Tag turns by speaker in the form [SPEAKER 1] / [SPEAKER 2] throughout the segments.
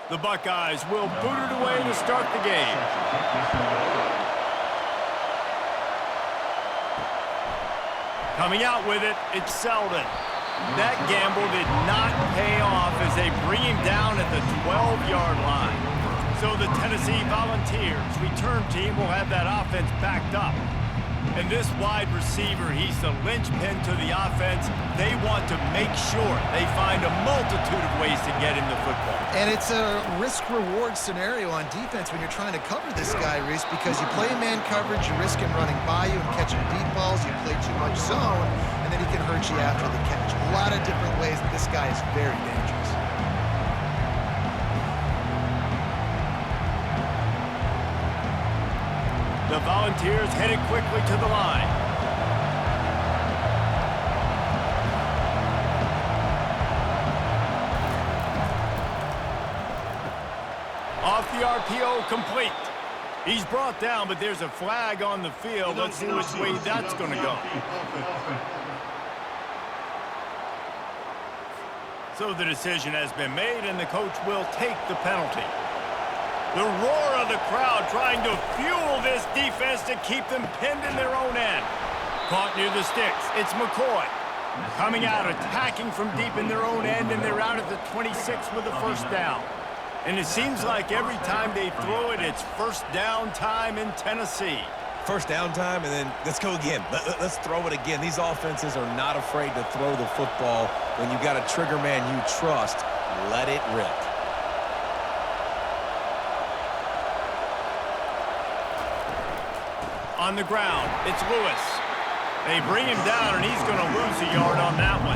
[SPEAKER 1] The Buckeyes will boot it away to start the game. Coming out with it, it's Selden. That gamble did not pay off as they bring him down at the 12-yard line. So the Tennessee Volunteers return team will have that offense backed up. And this wide receiver, he's the linchpin to the offense. They want to make sure they find a multitude of ways to get him the football.
[SPEAKER 2] And it's a risk-reward scenario on defense when you're trying to cover this guy, Reese, because you play man coverage, you risk him running by you and catching deep balls. You play too much zone, and then he can hurt you after the catch. A lot of different ways that this guy is very dangerous.
[SPEAKER 1] The Volunteers headed quickly to the line. Off the RPO, complete. He's brought down, but there's a flag on the field. Let's see which way that's going to go. So the decision has been made, and the coach will take the penalty. The roar of the crowd trying to fuel this defense to keep them pinned in their own end. Caught near the sticks. It's McCoy. Coming out, attacking from deep in their own end, and they're out at the 26 with a first down. And it seems like every time they throw it, it's first down time in Tennessee.
[SPEAKER 3] First down time, and then let's go again. Let's throw it again. These offenses are not afraid to throw the football. When you got a trigger man you trust, let it rip.
[SPEAKER 1] On the ground, it's Lewis. They bring him down, and he's going to lose a yard on that one.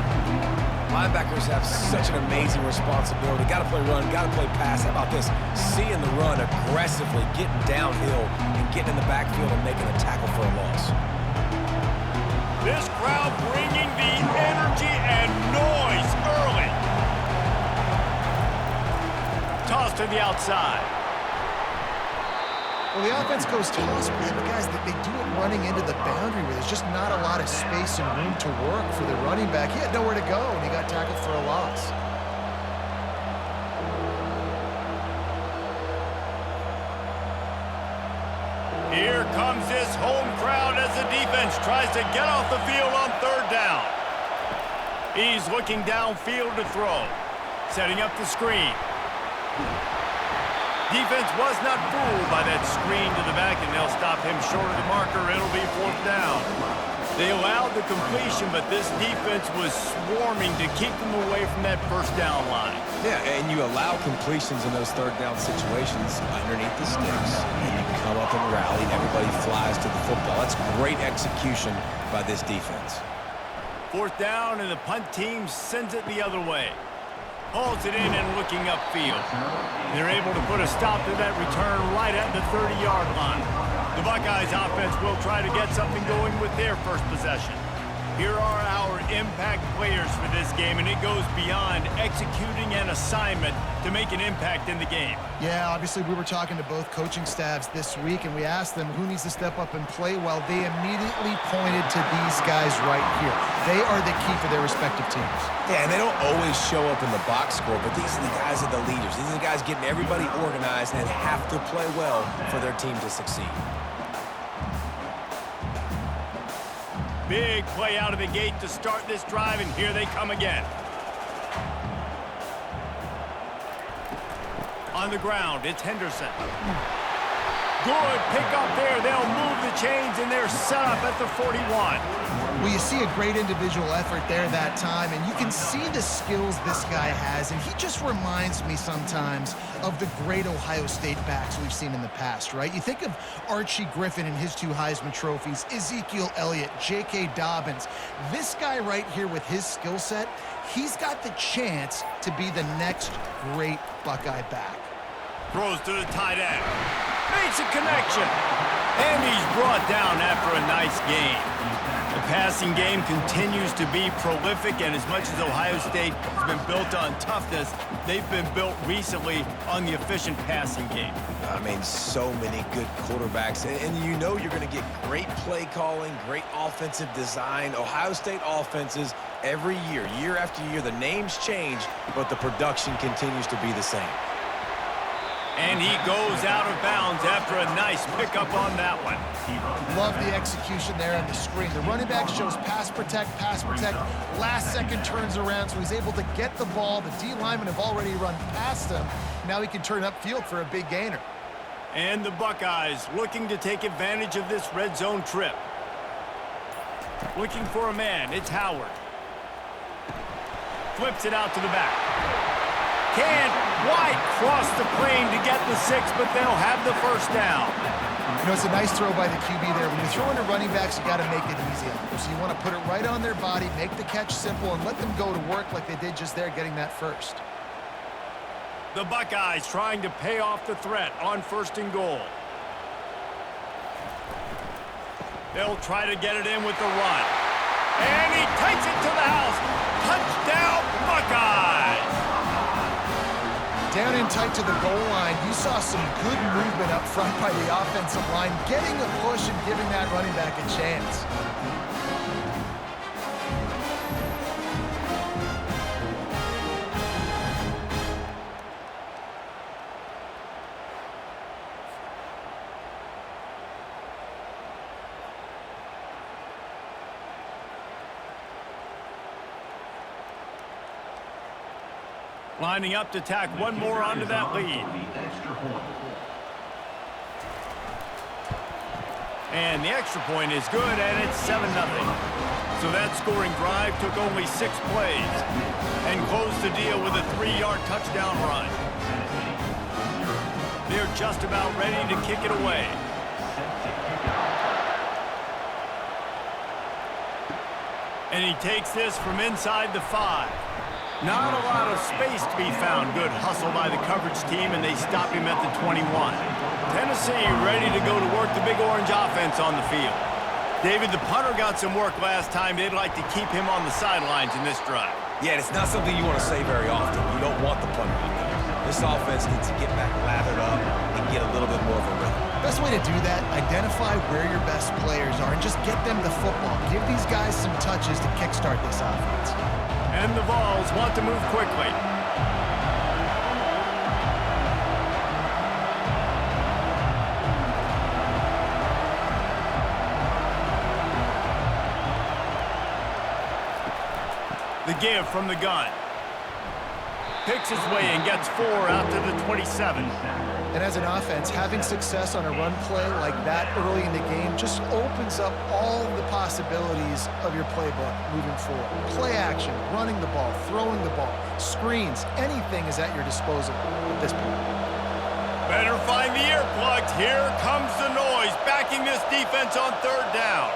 [SPEAKER 4] Linebackers have such an amazing responsibility. Got to play run, got to play pass. How about this? Seeing the run aggressively, getting downhill, and getting in the backfield and making a tackle for a loss.
[SPEAKER 1] This crowd bringing the energy and noise early. Toss to the outside.
[SPEAKER 2] Well, the offense goes toss, but guys, they do it running into the boundary where there's just not a lot of space and room to work for the running back. He had nowhere to go, and he got tackled for a loss.
[SPEAKER 1] Here comes this home crowd as the defense tries to get off the field on third down. He's looking downfield to throw, setting up the screen. Defense was not fooled by that screen to the back, and they'll stop him short of the marker. It'll be fourth down. They allowed the completion, but this defense was swarming to keep them away from that first down line.
[SPEAKER 3] Yeah, and you allow completions in those third down situations underneath the sticks, and you come up and rally, and everybody flies to the football. That's great execution by this defense.
[SPEAKER 1] Fourth down, and the punt team sends it the other way. Hauls it in and looking upfield. They're able to put a stop to that return right at the 30-yard line. The Buckeyes offense will try to get something going with their first possession. Here are our impact players for this game, and it goes beyond executing an assignment to make an impact in the game.
[SPEAKER 2] Yeah, obviously we were talking to both coaching staffs this week, and we asked them who needs to step up and play well. They immediately pointed to these guys right here. They are the key for their respective teams.
[SPEAKER 3] Yeah, and they don't always show up in the box score, but these are the guys that are the leaders. These are the guys getting everybody organized and have to play well for their team to succeed.
[SPEAKER 1] Big play out of the gate to start this drive, and here they come again. On the ground, it's Henderson. Good pick up there. They'll move the chains, and they're set up at the 41.
[SPEAKER 2] Well, you see a great individual effort there that time, and you can see the skills this guy has, and he just reminds me sometimes of the great Ohio State backs we've seen in the past, right? You think of Archie Griffin and his 2 Heisman trophies, Ezekiel Elliott, J.K. Dobbins. This guy right here with his skill set, he's got the chance to be the next great Buckeye back.
[SPEAKER 1] Throws to the tight end. Makes a connection. And he's brought down after a nice game. The passing game continues to be prolific, and as much as Ohio State has been built on toughness, they've been built recently on the efficient passing game.
[SPEAKER 3] I mean, so many good quarterbacks, and you know you're going to get great play calling, great offensive design. Ohio State offenses every year, year after year, the names change, but the production continues to be the same.
[SPEAKER 1] And he goes out of bounds after a nice pickup on that one.
[SPEAKER 2] Love the execution there on the screen. The running back shows pass protect, last second turns around, so he's able to get the ball. The D linemen have already run past him. Now he can turn upfield for a big gainer.
[SPEAKER 1] And the Buckeyes looking to take advantage of this red zone trip. Looking for a man, it's Howard. Flips it out to the back. Can't quite cross the plane to get the 6, but they'll have the first down.
[SPEAKER 2] You know, it's a nice throw by the QB there. When you're throwing to running backs, you got to make it easy on them. So you want to put it right on their body, make the catch simple, and let them go to work like they did just there, getting that first.
[SPEAKER 1] The Buckeyes trying to pay off the threat on 1st and goal. They'll try to get it in with the run. And he takes it to the house. Touchdown, Buckeyes!
[SPEAKER 2] Down in tight to the goal line, you saw some good movement up front by the offensive line, getting a push and giving that running back a chance.
[SPEAKER 1] Lining up to tack one more onto that lead. And the extra point is good, and it's 7-0. So that scoring drive took only 6 plays and closed the deal with a 3-yard touchdown run. They're just about ready to kick it away. And he takes this from inside the 5. Not a lot of space to be found. Good hustle by the coverage team, and they stop him at the 21. Tennessee ready to go to work the Big Orange offense on the field. David, the punter got some work last time. They'd like to keep him on the sidelines in this drive.
[SPEAKER 4] Yeah, it's not something you want to say very often. You don't want the punter out there. This offense needs to get back lathered up and get a little bit more of a rhythm.
[SPEAKER 2] Best way to do that, identify where your best players are and just get them the football. Give these guys some touches to kickstart this offense.
[SPEAKER 1] And the Vols want to move quickly. The give from the gun. Picks his way and gets 4 out to the 27.
[SPEAKER 2] And as an offense, having success on a run play like that early in the game just opens up all the possibilities of your playbook moving forward. Play action, running the ball, throwing the ball, screens, anything is at your disposal at this point.
[SPEAKER 1] Better find the earplugs. Here comes the noise, backing this defense on 3rd down.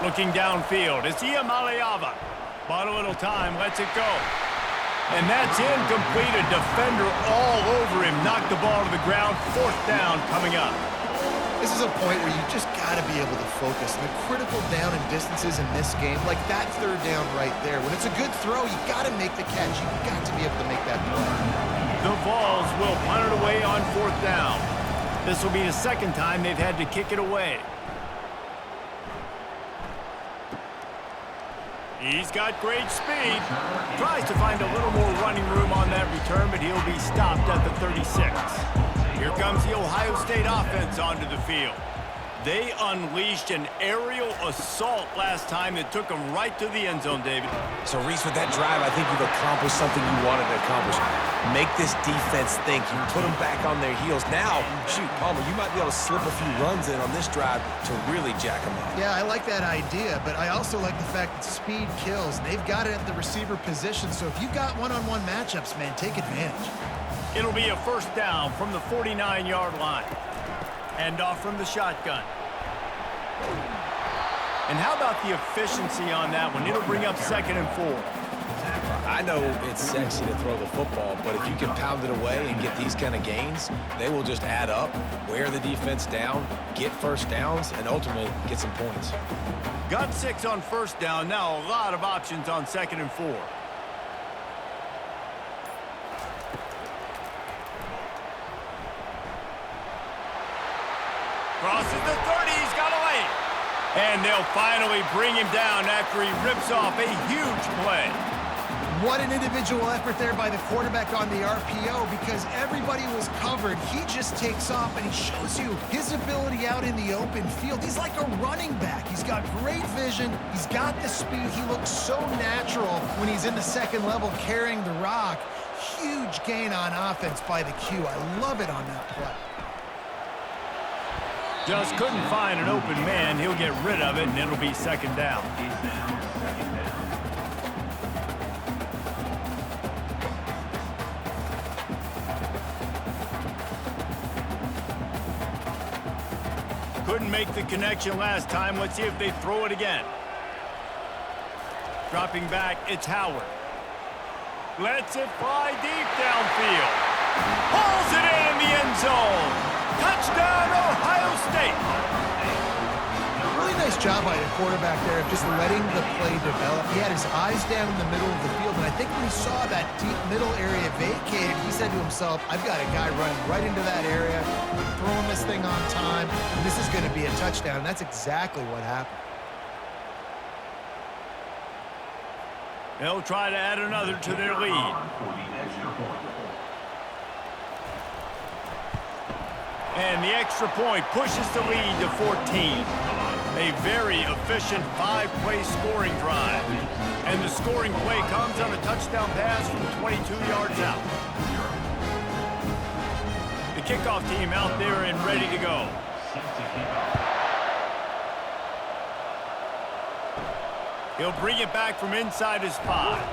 [SPEAKER 1] Looking downfield, it's Iamaleava. Bought a little time, lets it go. And that's incomplete. A defender all over him. Knocked the ball to the ground. 4th down coming up.
[SPEAKER 2] This is a point where you just got to be able to focus. The critical down and distances in this game, like that 3rd down right there. When it's a good throw, you got to make the catch. You got to be able to make that play.
[SPEAKER 1] The Vols will punt it away on 4th down. This will be the 2nd time they've had to kick it away. He's got great speed. Tries to find a little more running room on that return, but he'll be stopped at the 36. Here comes the Ohio State offense onto the field. They unleashed an aerial assault last time that took them right to the end zone, David.
[SPEAKER 4] So, Reese, with that drive, I think you've accomplished something you wanted to accomplish. Make this defense think. You put them back on their heels. Now, shoot, Palmer, you might be able to slip a few runs in on this drive to really jack them up.
[SPEAKER 2] Yeah, I like that idea, but I also like the fact that speed kills. They've got it at the receiver position, so if you've got one-on-one matchups, man, take advantage.
[SPEAKER 1] It'll be a 1st down from the 49-yard line. Hand off from the shotgun. And how about the efficiency on that one? It'll bring up 2nd and 4.
[SPEAKER 4] I know it's sexy to throw the football, but if you can pound it away and get these kind of gains, they will just add up, wear the defense down, get 1st downs, and ultimately get some points.
[SPEAKER 1] Got 6 on 1st down. Now a lot of options on 2nd and 4. Crosses the 30, he's got a lane. And they'll finally bring him down after he rips off a huge play.
[SPEAKER 2] What an individual effort there by the quarterback on the RPO because everybody was covered. He just takes off, and he shows you his ability out in the open field. He's like a running back. He's got great vision. He's got the speed. He looks so natural when he's in the second level carrying the rock. Huge gain on offense by the Q. I love it on that play.
[SPEAKER 1] Just couldn't find an open man. He'll get rid of it, and it'll be second down. Couldn't make the connection last time. Let's see if they throw it again. Dropping back, it's Howard. Lets it fly deep downfield. Pulls it in the end zone. Touchdown, Ohio State.
[SPEAKER 2] Really nice job by the quarterback there of just letting the play develop. He had his eyes down in the middle of the field, and I think when he saw that deep middle area vacated, he said to himself, I've got a guy running right into that area, throwing this thing on time, and this is going to be a touchdown. And that's exactly what happened.
[SPEAKER 1] They'll try to add another to their lead. And the extra point pushes the lead to 14. A very efficient 5-play scoring drive. And the scoring play comes on a touchdown pass from 22 yards out. The kickoff team out there and ready to go. He'll bring it back from inside his 5.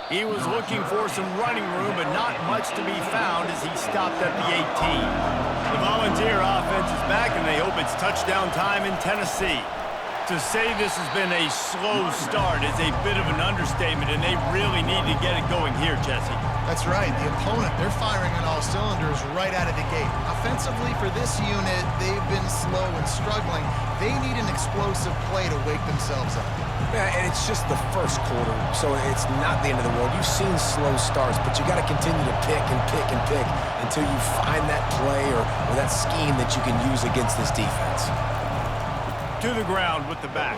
[SPEAKER 1] He was looking for some running room, but not much to be found as he stopped at the 18. The Volunteer offense is back, and they hope it's touchdown time in Tennessee. To say this has been a slow start is a bit of an understatement, and they really need to get it going here, Jesse.
[SPEAKER 2] That's right. The opponent, they're firing on all cylinders right out of the gate. Offensively, for this unit, they've been slow and struggling. They need an explosive play to wake themselves up.
[SPEAKER 3] Yeah, and it's just the first quarter, so it's not the end of the world. You've seen slow starts, but you got to continue to pick and pick and pick until you find that play or that scheme that you can use against this defense.
[SPEAKER 1] To the ground with the back.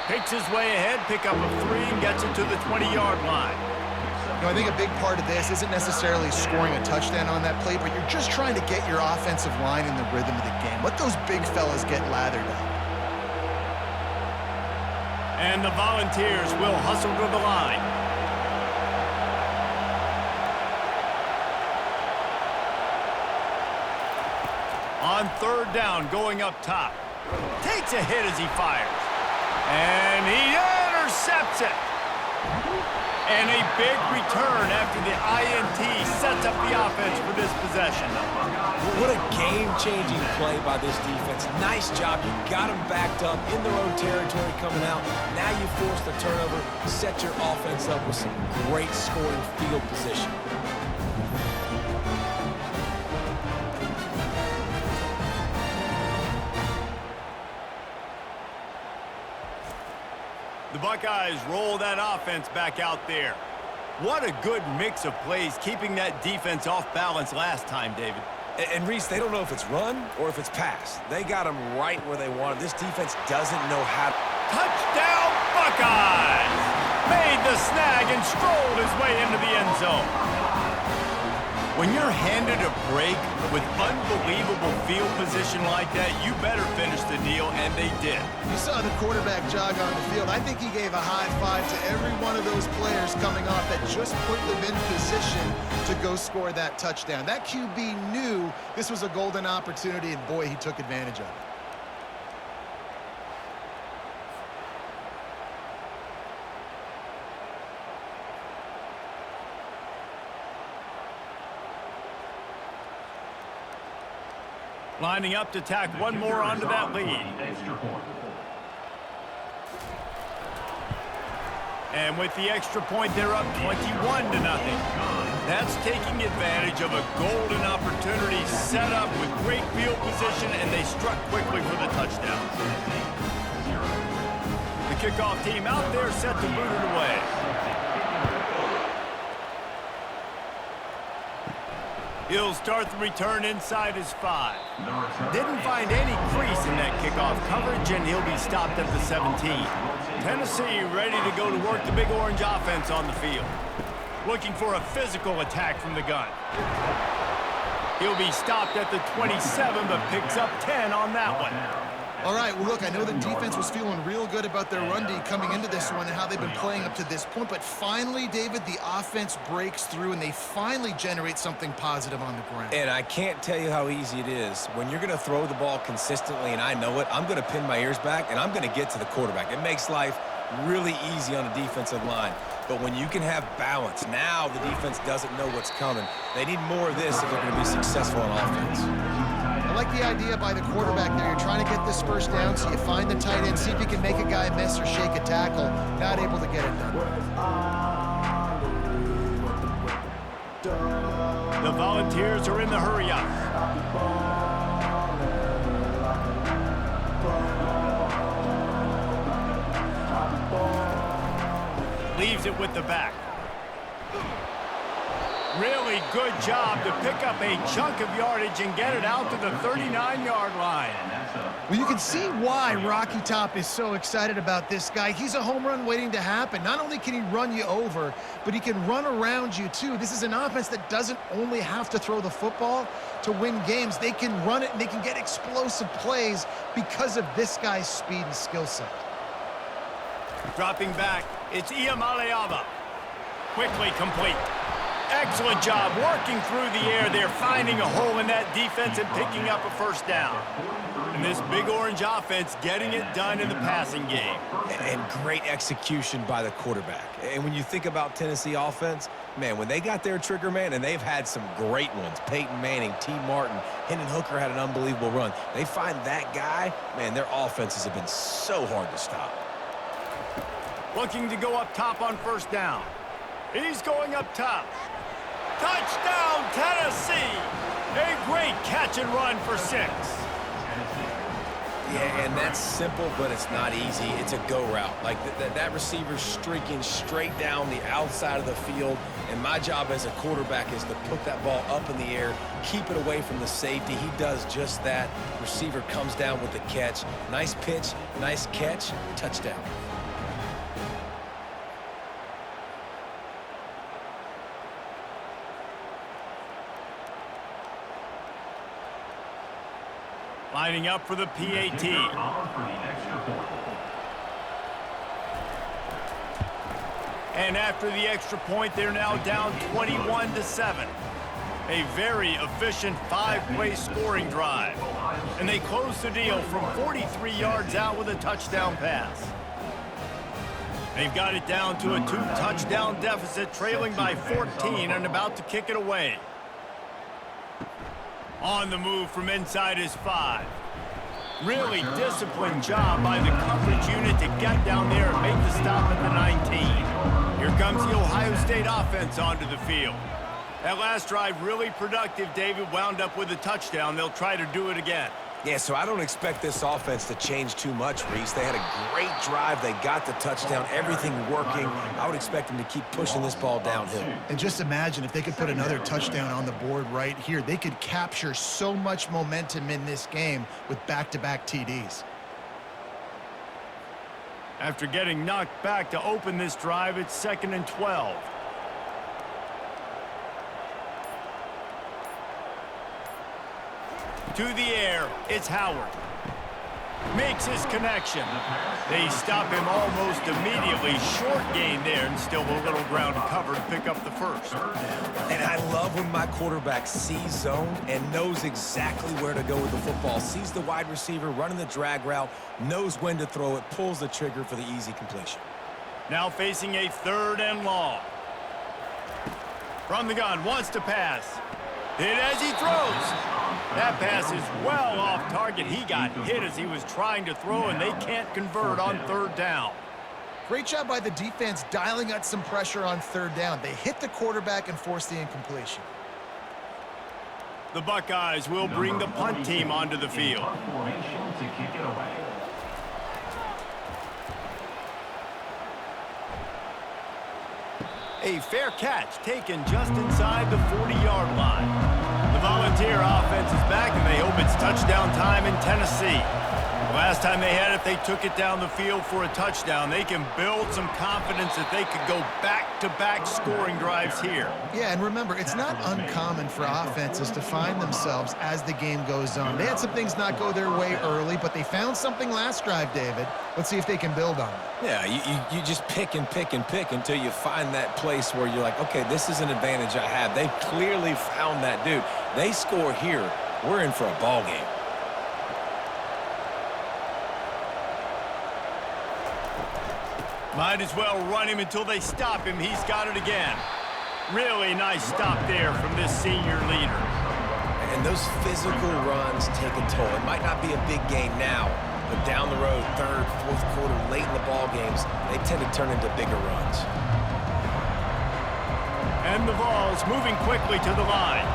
[SPEAKER 1] Takes his way ahead, pick up a 3, and gets it to the 20-yard line.
[SPEAKER 2] You know, I think a big part of this isn't necessarily scoring a touchdown on that play, but you're just trying to get your offensive line in the rhythm of the game. Let those big fellas get lathered up.
[SPEAKER 1] And the Volunteers will hustle to the line. On third down, going up top. Takes a hit as he fires. And he intercepts it. And a big return after the INT sets up the offense for this possession.
[SPEAKER 3] What a game-changing play by this defense. Nice job. You got them backed up in their own territory coming out. Now you force the turnover, set your offense up with some great scoring field position.
[SPEAKER 1] The Buckeyes roll that offense back out there. What a good mix of plays, keeping that defense off balance last time, David.
[SPEAKER 3] And Reese, they don't know if it's run or if it's pass. They got them right where they want them. This defense doesn't know how to...
[SPEAKER 1] Touchdown, Buckeyes! Made the snag and strolled his way into the end zone. When you're handed a break with unbelievable field position like that, you better finish the deal, and they did.
[SPEAKER 2] You saw the quarterback jog on the field. I think he gave a high five to every one of those players coming off that just put them in position to go score that touchdown. That QB knew this was a golden opportunity, and boy, he took advantage of it.
[SPEAKER 1] Lining up to tack one more onto that lead. And with the extra point, they're up 21-0. That's taking advantage of a golden opportunity set up with great field position, and they struck quickly for the touchdown. The kickoff team out there set to boot it away. He'll start the return inside his 5. Didn't find any crease in that kickoff coverage, and he'll be stopped at the 17. Tennessee ready to go to work the Big Orange offense on the field. Looking for a physical attack from the gun. He'll be stopped at the 27, but picks up 10 on that one.
[SPEAKER 2] All right, well, look, I know the defense was feeling real good about their run D coming into this one and how they've been playing up to this point, but finally, David, the offense breaks through and they finally generate something positive on the ground.
[SPEAKER 4] And I can't tell you how easy it is. When you're going to throw the ball consistently, and I know it, I'm going to pin my ears back, and I'm going to get to the quarterback. It makes life really easy on the defensive line. But when you can have balance, now the defense doesn't know what's coming. They need more of this if they're going to be successful on offense.
[SPEAKER 2] I like the idea by the quarterback there. You're trying to get this first down, so you find the tight end, see if you can make a guy miss or shake a tackle. Not able to get it done.
[SPEAKER 1] The Volunteers are in the hurry-up. Leaves it with the back. Really good job to pick up a chunk of yardage and get it out to the 39-yard line.
[SPEAKER 2] Well, you can see why Rocky Top is so excited about this guy. He's a home run waiting to happen. Not only can he run you over, but he can run around you too. This is an offense that doesn't only have to throw the football to win games. They can run it and they can get explosive plays because of this guy's speed and skill set.
[SPEAKER 1] Dropping back, it's Iamaleava. Quickly complete. Excellent job working through the air. They're finding a hole in that defense and picking up a first down. And this Big Orange offense getting it done in the passing game.
[SPEAKER 4] And great execution by the quarterback. And when you think about Tennessee offense, man, when they got their trigger man, and they've had some great ones, Peyton Manning, T. Martin, Hendon Hooker had an unbelievable run. They find that guy, man, their offenses have been so hard to stop.
[SPEAKER 1] Looking to go up top on first down. He's going up top. Touchdown, Tennessee! A great catch and run for 6.
[SPEAKER 4] Yeah, and that's simple, but it's not easy. It's a go route. Like that receiver's streaking straight down the outside of the field, and my job as a quarterback is to put that ball up in the air, keep it away from the safety. He does just that. Receiver comes down with the catch. Nice pitch, nice catch, touchdown.
[SPEAKER 1] Lining up for the PAT. And after the extra point, they're now down 21-7. A very efficient 5-play scoring drive. And they close the deal from 43 yards out with a touchdown pass. They've got it down to a 2-touchdown deficit, trailing by 14 and about to kick it away. On the move from inside his 5. Really disciplined job by the coverage unit to get down there and make the stop at the 19. Here comes the Ohio State offense onto the field. That last drive really productive. David wound up with a touchdown. They'll try to do it again.
[SPEAKER 4] Yeah, so I don't expect this offense to change too much, Reese. They had a great drive. They got the touchdown, everything working. I would expect them to keep pushing this ball downhill.
[SPEAKER 2] And just imagine if they could put another touchdown on the board right here. They could capture so much momentum in this game with back-to-back TDs.
[SPEAKER 1] After getting knocked back to open this drive, it's 2nd and 12. To the air, it's Howard. Makes his connection. They stop him almost immediately. Short gain there, and still a little ground cover to pick up the first.
[SPEAKER 4] And I love when my quarterback sees zone and knows exactly where to go with the football. Sees the wide receiver running the drag route, knows when to throw it, pulls the trigger for the easy completion.
[SPEAKER 1] Now facing a 3rd and long. From the gun, wants to pass. Hit as he throws. That pass is well off target. He got hit as he was trying to throw, and they can't convert on 3rd down.
[SPEAKER 2] Great job by the defense dialing up some pressure on 3rd down. They hit the quarterback and forced the incompletion.
[SPEAKER 1] The Buckeyes will bring the punt team onto the field. A fair catch taken just inside the 40-yard line. Volunteer offense is back, and they hope it's touchdown time in Tennessee. Last time they had it, they took it down the field for a touchdown. They can build some confidence that they could go back-to-back scoring drives here.
[SPEAKER 2] Yeah, and remember, it's not uncommon for offenses to find themselves as the game goes on. They had some things not go their way early, but they found something last drive, David. Let's see if they can build on it.
[SPEAKER 3] Yeah, you just pick and pick and pick until you find that place where you're like, okay, this is an advantage I have. They clearly found that, dude. They score here, we're in for a ball game.
[SPEAKER 1] Might as well run him until they stop him. He's got it again. Really nice stop there from this senior leader.
[SPEAKER 3] And those physical runs take a toll. It might not be a big gain now, but down the road, third, fourth quarter, late in the ball games, they tend to turn into bigger runs.
[SPEAKER 1] And the ball is moving quickly to the line.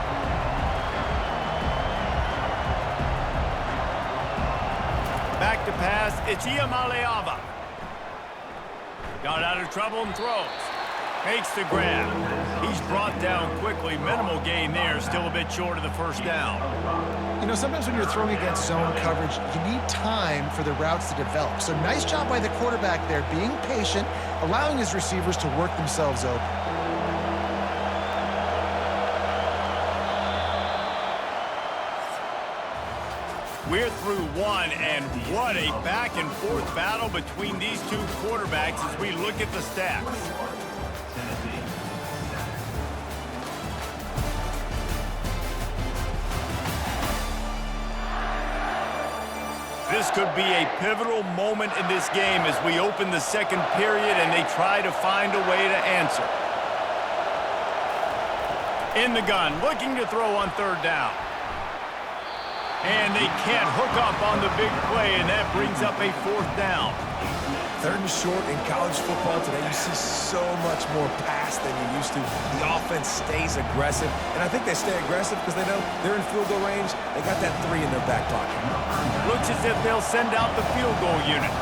[SPEAKER 1] Back to pass, it's Iamaleava. Got out of trouble and throws. Makes the grab. He's brought down quickly. Minimal gain there. Still a bit short of the first down.
[SPEAKER 2] You know, sometimes when you're throwing against zone coverage, you need time for the routes to develop. So nice job by the quarterback there, being patient, allowing his receivers to work themselves open.
[SPEAKER 1] We're through one, and what a back-and-forth battle between these two quarterbacks as we look at the stats. This could be a pivotal moment in this game as we open the second period and they try to find a way to answer. In the gun, looking to throw on third down. And they can't hook up on the big play, and that brings up a fourth down.
[SPEAKER 3] Third and short in college football today, you see so much more pass than you used to. The offense stays aggressive, and I think they stay aggressive because they know they're in field goal range. They got that 3 in their back pocket.
[SPEAKER 1] Looks as if they'll send out the field goal unit.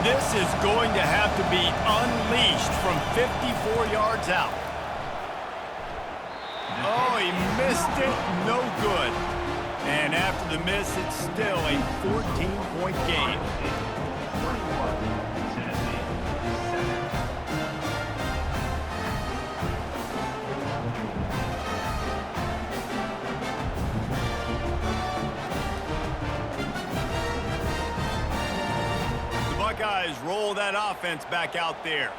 [SPEAKER 1] This is going to have to be unleashed from 54 yards out. Oh, he missed it. No good. And after the miss, it's still a 14-point game. The Buckeyes roll that offense back out there.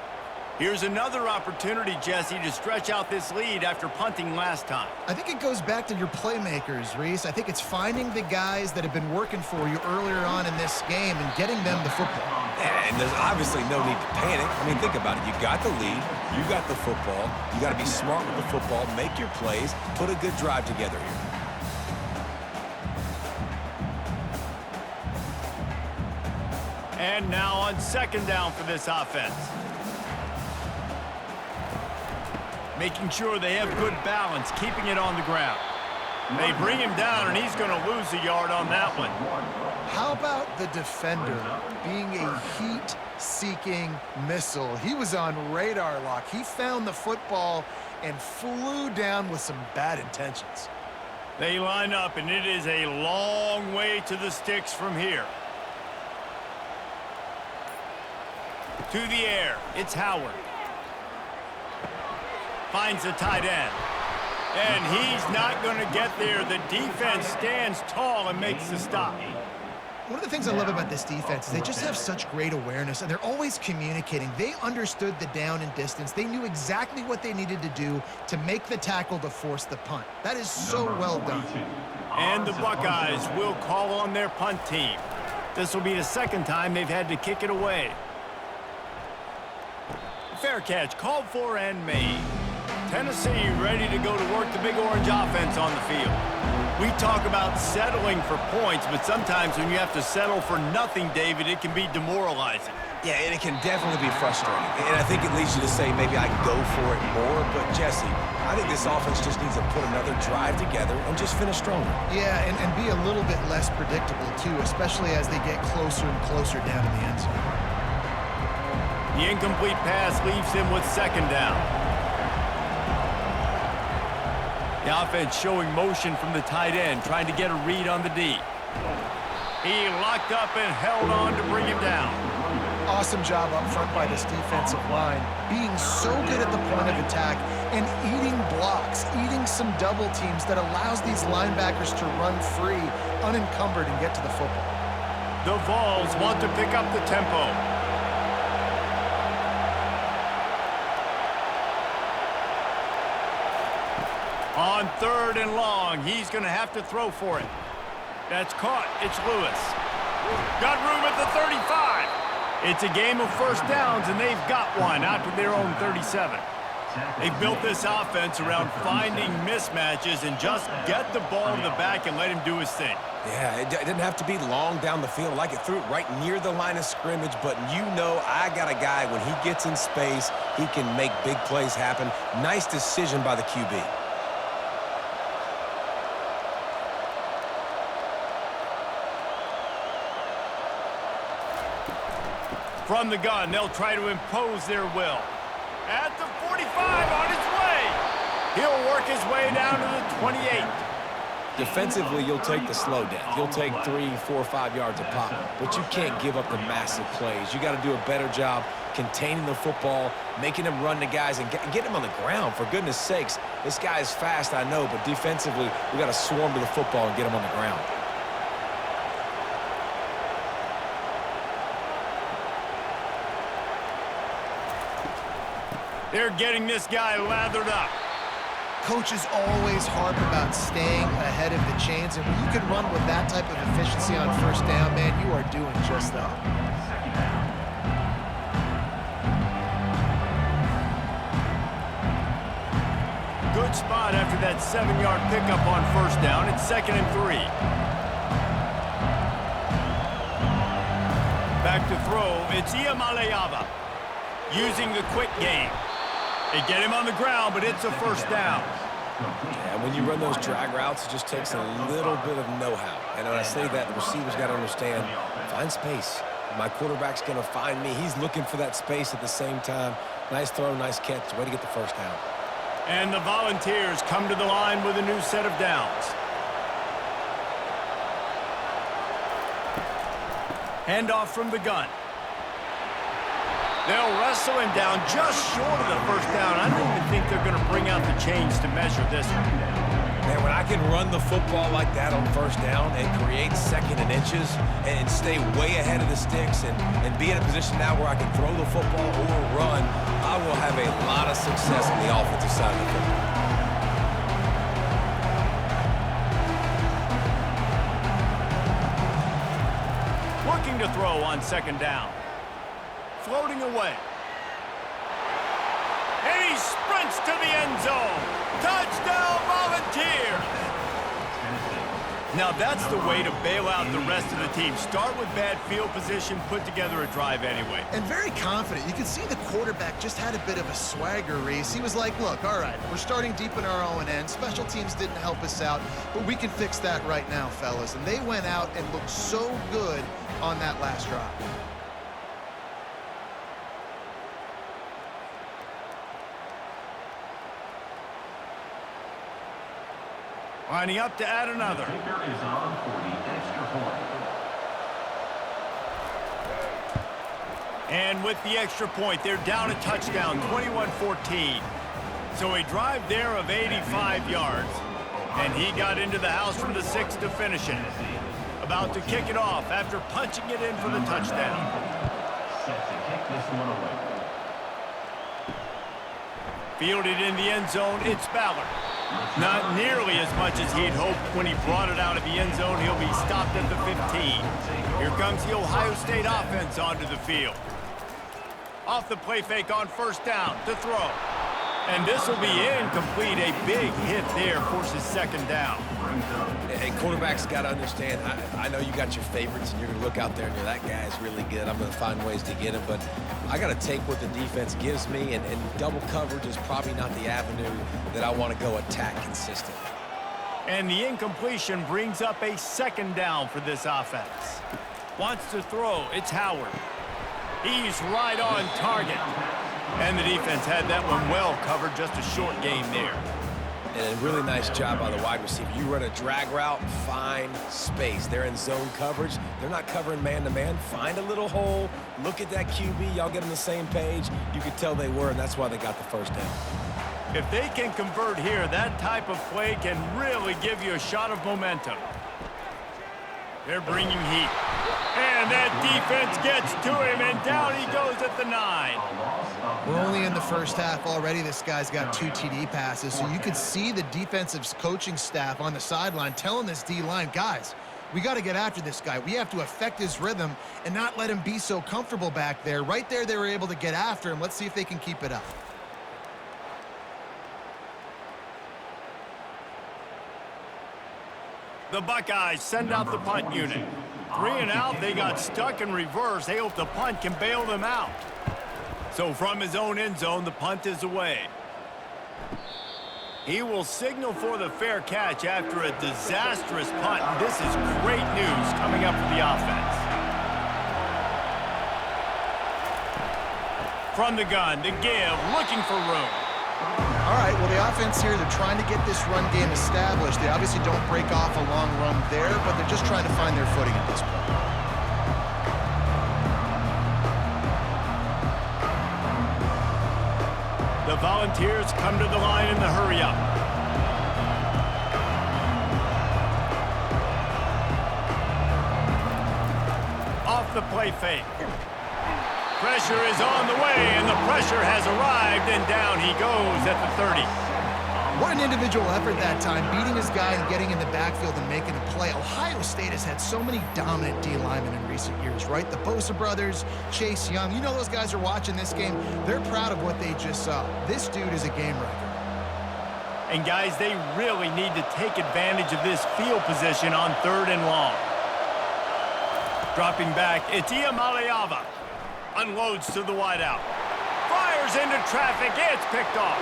[SPEAKER 1] Here's another opportunity, Jesse, to stretch out this lead after punting last time.
[SPEAKER 2] I think it goes back to your playmakers, Reese. I think it's finding the guys that have been working for you earlier on in this game and getting them the football.
[SPEAKER 3] Yeah, and there's obviously no need to panic. I mean, think about it. You got the lead. You got the football. You got to be smart with the football, make your plays, put a good drive together here.
[SPEAKER 1] And now on second down for this offense. Making sure they have good balance, keeping it on the ground. They bring him down, and he's going to lose a yard on that one.
[SPEAKER 2] How about the defender being a heat-seeking missile? He was on radar lock. He found the football and flew down with some bad intentions.
[SPEAKER 1] They line up, and it is a long way to the sticks from here. To the air, it's Howard. Finds the tight end. And he's not going to get there. The defense stands tall and makes the stop.
[SPEAKER 2] One of the things I love about this defense is they just have such great awareness, and they're always communicating. They understood the down and distance. They knew exactly what they needed to do to make the tackle to force the punt. That is so well done.
[SPEAKER 1] And the Buckeyes will call on their punt team. This will be the second time they've had to kick it away. Fair catch, called for and made. Tennessee ready to go to work the Big Orange offense on the field. We talk about settling for points, but sometimes when you have to settle for nothing, David, it can be demoralizing.
[SPEAKER 3] Yeah, and it can definitely be frustrating. And I think it leads you to say maybe I can go for it more. But, Jesse, I think this offense just needs to put another drive together and just finish stronger.
[SPEAKER 2] Yeah, and be a little bit less predictable, too, especially as they get closer and closer down to the end zone.
[SPEAKER 1] The incomplete pass leaves him with second down. The offense showing motion from the tight end, trying to get a read on the D. He locked up and held on to bring him down.
[SPEAKER 2] Awesome job up front by this defensive line, being so good at the point of attack and eating blocks, eating some double teams that allows these linebackers to run free, unencumbered, and get to the football.
[SPEAKER 1] The Vols want to pick up the tempo. On 3rd and long, he's going to have to throw for it. That's caught. It's Lewis. Got room at the 35. It's a game of first downs, and they've got one out to their own 37. They've built this offense around finding mismatches and just get the ball to the back and let him do his thing.
[SPEAKER 4] Yeah, it didn't have to be long down the field. Like it threw it right near the line of scrimmage, but you know I got a guy, when he gets in space, he can make big plays happen. Nice decision by the QB.
[SPEAKER 1] From the gun, they'll try to impose their will. At the 45, on his way. He'll work his way down to the 28.
[SPEAKER 3] Defensively, you'll take the slow down. You'll take 3, 4, 5 yards a pop, but you can't give up the massive plays. You got to do a better job containing the football, making him run to guys, and get him on the ground. For goodness sakes, this guy is fast, I know, but defensively, we got to swarm to the football and get him on the ground.
[SPEAKER 1] They're getting this guy lathered up.
[SPEAKER 2] Coaches always harp about staying ahead of the chains, and when you can run with that type of efficiency on first down, man, you are doing just that.
[SPEAKER 1] Good spot after that 7-yard pickup on first down. It's 2nd and 3. Back to throw. It's Iamaleava using the quick game. They get him on the ground, but it's a first down.
[SPEAKER 3] And when you run those drag routes, it just takes a little bit of know-how. And when I say that, the receiver's got to understand, find space. My quarterback's going to find me. He's looking for that space at the same time. Nice throw, nice catch. Way to get the first down.
[SPEAKER 1] And the Volunteers come to the line with a new set of downs. Handoff from the gun. They'll wrestle him down just short of the first down. I don't even think they're going to bring out the chains to measure this one.
[SPEAKER 3] Man, when I can run the football like that on first down and create 2nd and inches and stay way ahead of the sticks and be in a position now where I can throw the football or run, I will have a lot of success on the offensive side of the football.
[SPEAKER 1] Looking to throw on 2nd down. Floating away. And he sprints to the end zone. Touchdown, Volunteers! Now that's the way to bail out the rest of the team. Start with bad field position, put together a drive anyway.
[SPEAKER 2] And very confident. You can see the quarterback just had a bit of a swagger, Reese. He was like, look, all right, we're starting deep in our own end. Special teams didn't help us out, but we can fix that right now, fellas. And they went out and looked so good on that last drive.
[SPEAKER 1] Lining up to add another. And with the extra point, they're down a touchdown, 21-14. So a drive there of 85 yards. And he got into the house from the 6 to finish it. About to kick it off after punching it in for the touchdown. Fielded in the end zone, it's Ballard. Not nearly as much as he'd hoped when he brought it out of the end zone. He'll be stopped at the 15. Here comes the Ohio State offense onto the field. Off the play fake on first down to throw. And this will be incomplete. A big hit there forces 2nd down.
[SPEAKER 3] And quarterbacks got to understand, I know you got your favorites, and you're going to look out there and you're, that guy's really good. I'm going to find ways to get him, but I got to take what the defense gives me, and double coverage is probably not the avenue that I want to go attack consistently.
[SPEAKER 1] And the incompletion brings up a 2nd down for this offense. Wants to throw. It's Howard. He's right on target. And the defense had that one well covered, just a short game there.
[SPEAKER 3] And a really nice job by the wide receiver. You run a drag route, find space. They're in zone coverage. They're not covering man-to-man. Find a little hole. Look at that QB. Y'all get on the same page. You could tell they were, and that's why they got the first down.
[SPEAKER 1] If they can convert here, that type of play can really give you a shot of momentum. They're bringing heat. And that defense gets to him, and down he goes at the 9.
[SPEAKER 2] We're only in the first half already. This guy's got 2 TD passes, so you could see the defensive coaching staff on the sideline telling this D-line, guys, we got to get after this guy. We have to affect his rhythm and not let him be so comfortable back there. Right there, they were able to get after him. Let's see if they can keep it up.
[SPEAKER 1] The Buckeyes send out the punt unit. 3 and out, they got stuck in reverse. They hope the punt can bail them out. So from his own end zone, the punt is away. He will signal for the fair catch after a disastrous punt. This is great news coming up for the offense. From the gun, to give, looking for room.
[SPEAKER 2] All right, well, the offense here, they're trying to get this run game established. They obviously don't break off a long run there, but they're just trying to find their footing at this point.
[SPEAKER 1] The Volunteers come to the line in the hurry-up. Off the play fake. Pressure is on the way, and the pressure has arrived, and down he goes at the 30.
[SPEAKER 2] What an individual effort that time, beating his guy and getting in the backfield and making a play. Ohio State has had so many dominant D linemen in recent years, right? The Bosa brothers, Chase Young. You know those guys are watching this game. They're proud of what they just saw. This dude is a game wrecker.
[SPEAKER 1] And, guys, they really need to take advantage of this field position on 3rd and long. Dropping back, it's Iamaleava. Unloads to the wideout. Fires into traffic. It's picked off.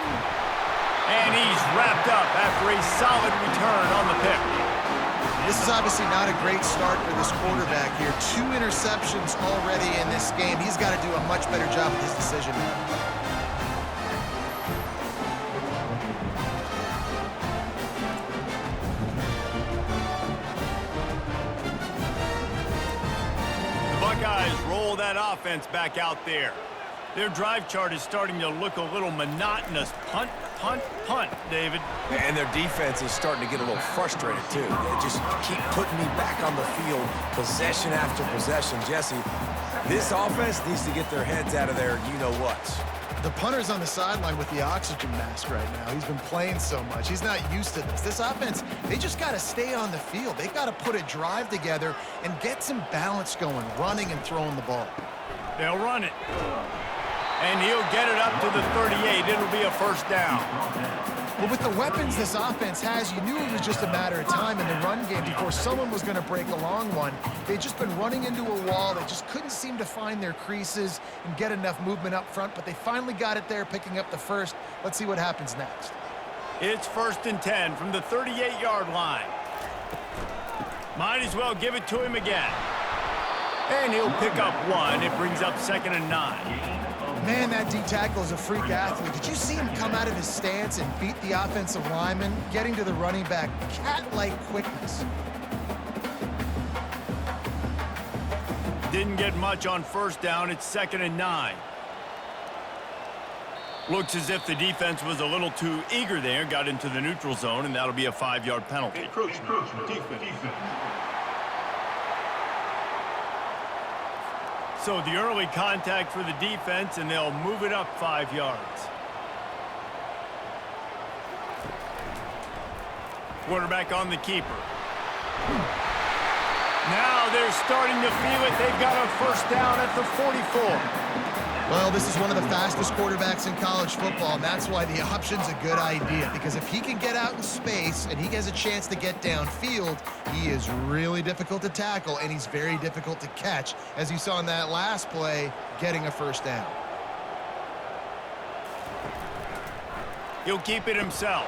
[SPEAKER 1] And he's wrapped up after a solid return on the pick.
[SPEAKER 2] This is obviously not a great start for this quarterback here. 2 interceptions already in this game. He's got to do a much better job with his decision making.
[SPEAKER 1] Buckeyes roll that offense back out there. Their drive chart is starting to look a little monotonous. Punt, punt, punt, David.
[SPEAKER 3] And their defense is starting to get a little frustrated, too. They just keep putting me back on the field, possession after possession. Jesse, this offense needs to get their heads out of their you-know-whats.
[SPEAKER 2] The punter's on the sideline with the oxygen mask right now. He's been playing so much. He's not used to this. This offense, they just got to stay on the field. They got to put a drive together and get some balance going, running and throwing the ball.
[SPEAKER 1] They'll run it. And he'll get it up to the 38. It'll be a first down.
[SPEAKER 2] But with the weapons this offense has, you knew it was just a matter of time in the run game before someone was going to break a long one. They'd just been running into a wall. They just couldn't seem to find their creases and get enough movement up front, but they finally got it there, picking up the first. Let's see what happens next.
[SPEAKER 1] It's 1st and 10 from the 38-yard line. Might as well give it to him again. And he'll pick up 1. It brings up 2nd and 9.
[SPEAKER 2] Man, that D-tackle is a freak athlete. Did you see him come out of his stance and beat the offensive lineman, getting to the running back? Cat-like quickness.
[SPEAKER 1] Didn't get much on 1st down. It's 2nd and 9. Looks as if the defense was a little too eager there, got into the neutral zone, and that'll be a 5-yard penalty. Defense. So the early contact for the defense, and they'll move it up 5 yards. Quarterback on the keeper. Now they're starting to feel it. They've got a first down at the 44.
[SPEAKER 2] Well, this is one of the fastest quarterbacks in college football, and that's why the option's a good idea, because if he can get out in space and he has a chance to get downfield, he is really difficult to tackle, and he's very difficult to catch, as you saw in that last play, getting a first down.
[SPEAKER 1] He'll keep it himself.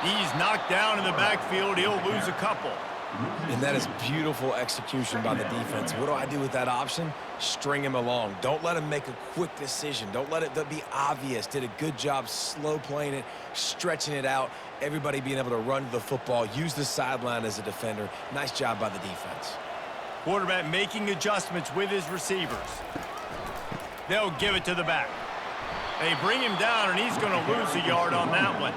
[SPEAKER 1] He's knocked down in the backfield. He'll lose a couple.
[SPEAKER 3] And that is beautiful execution by the defense. What do I do with that option? String him along. Don't let him make a quick decision. Don't let it be obvious. Did a good job slow playing it, stretching it out, everybody being able to run to the football, use the sideline as a defender. Nice job by the defense.
[SPEAKER 1] Quarterback making adjustments with his receivers. They'll give it to the back. They bring him down, and he's going to lose a yard on that one.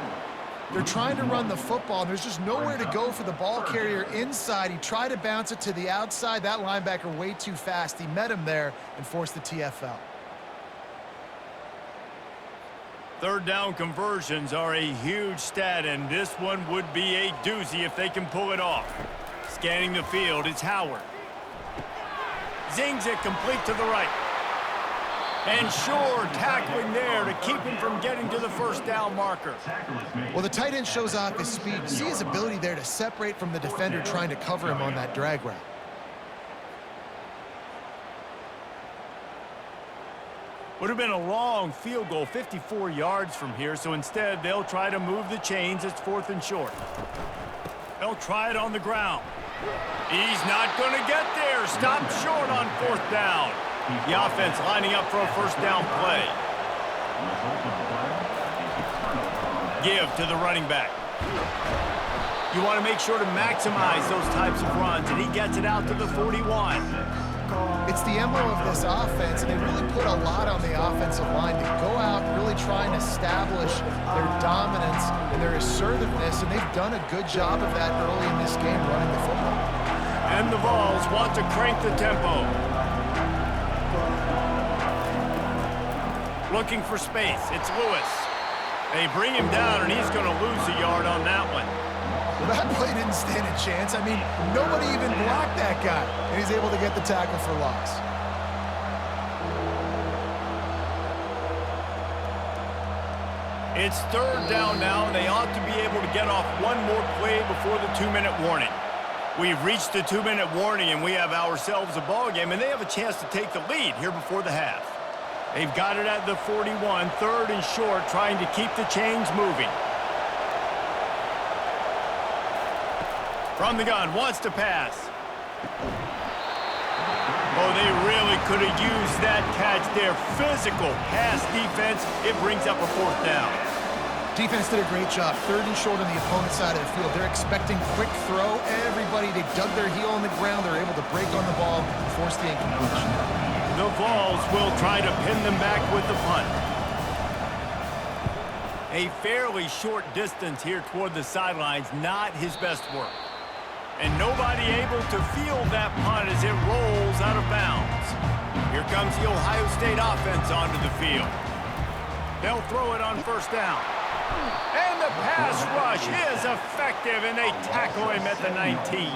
[SPEAKER 2] They're trying to run the football, and there's just nowhere to go for the ball carrier inside. He tried to bounce it to the outside. That linebacker way too fast. He met him there and forced the TFL.
[SPEAKER 1] Third down conversions are a huge stat, and this one would be a doozy if they can pull it off. Scanning the field, it's Howard. Zings it complete to the right. And Shore tackling there to keep him from getting to the first down marker.
[SPEAKER 2] Well, the tight end shows off his speed. See his ability there to separate from the defender trying to cover him on that drag route.
[SPEAKER 1] Would have been a long field goal, 54 yards from here, so instead they'll try to move the chains. It's 4th and short. They'll try it on the ground. He's not going to get there. Stopped short on 4th down. The offense lining up for a first down play. Give to the running back. You want to make sure to maximize those types of runs, and he gets it out to the 41.
[SPEAKER 2] It's the MO of this offense, and they really put a lot on the offensive line to go out and really try and establish their dominance and their assertiveness, and they've done a good job of that early in this game running the football.
[SPEAKER 1] And the Vols want to crank the tempo. Looking for space. It's Lewis. They bring him down, and he's going to lose a yard on that one.
[SPEAKER 2] Well, that play didn't stand a chance. I mean, nobody even blocked that guy, and he's able to get the tackle for loss.
[SPEAKER 1] It's 3rd down now, and they ought to be able to get off one more play before the 2-minute warning. We've reached the 2-minute warning, and we have ourselves a ball game, and they have a chance to take the lead here before the half. They've got it at the 41, 3rd and short, trying to keep the chains moving. From the gun, wants to pass. Oh, they really could have used that catch there. Physical pass defense. It brings up a 4th down.
[SPEAKER 2] Defense did a great job. 3rd and short on the opponent's side of the field. They're expecting quick throw. Everybody, they dug their heel on the ground. They're able to break on the ball and force the incompletion.
[SPEAKER 1] The Vols will try to pin them back with the punt. A fairly short distance here toward the sidelines, not his best work. And nobody able to field that punt as it rolls out of bounds. Here comes the Ohio State offense onto the field. They'll throw it on 1st down. And the pass rush is effective, and they tackle him at the 19.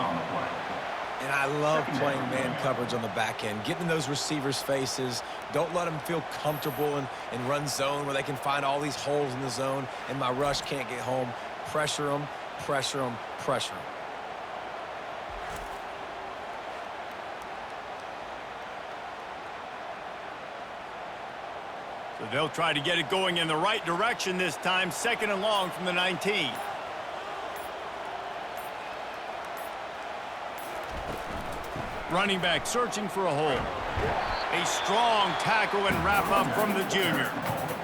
[SPEAKER 3] And I love playing man coverage on the back end, getting in those receivers' faces. Don't let them feel comfortable and run zone where they can find all these holes in the zone, and my rush can't get home. Pressure them, pressure them, pressure them.
[SPEAKER 1] So they'll try to get it going in the right direction this time, 2nd and long from the 19. Running back searching for a hole. A strong tackle and wrap up from the junior.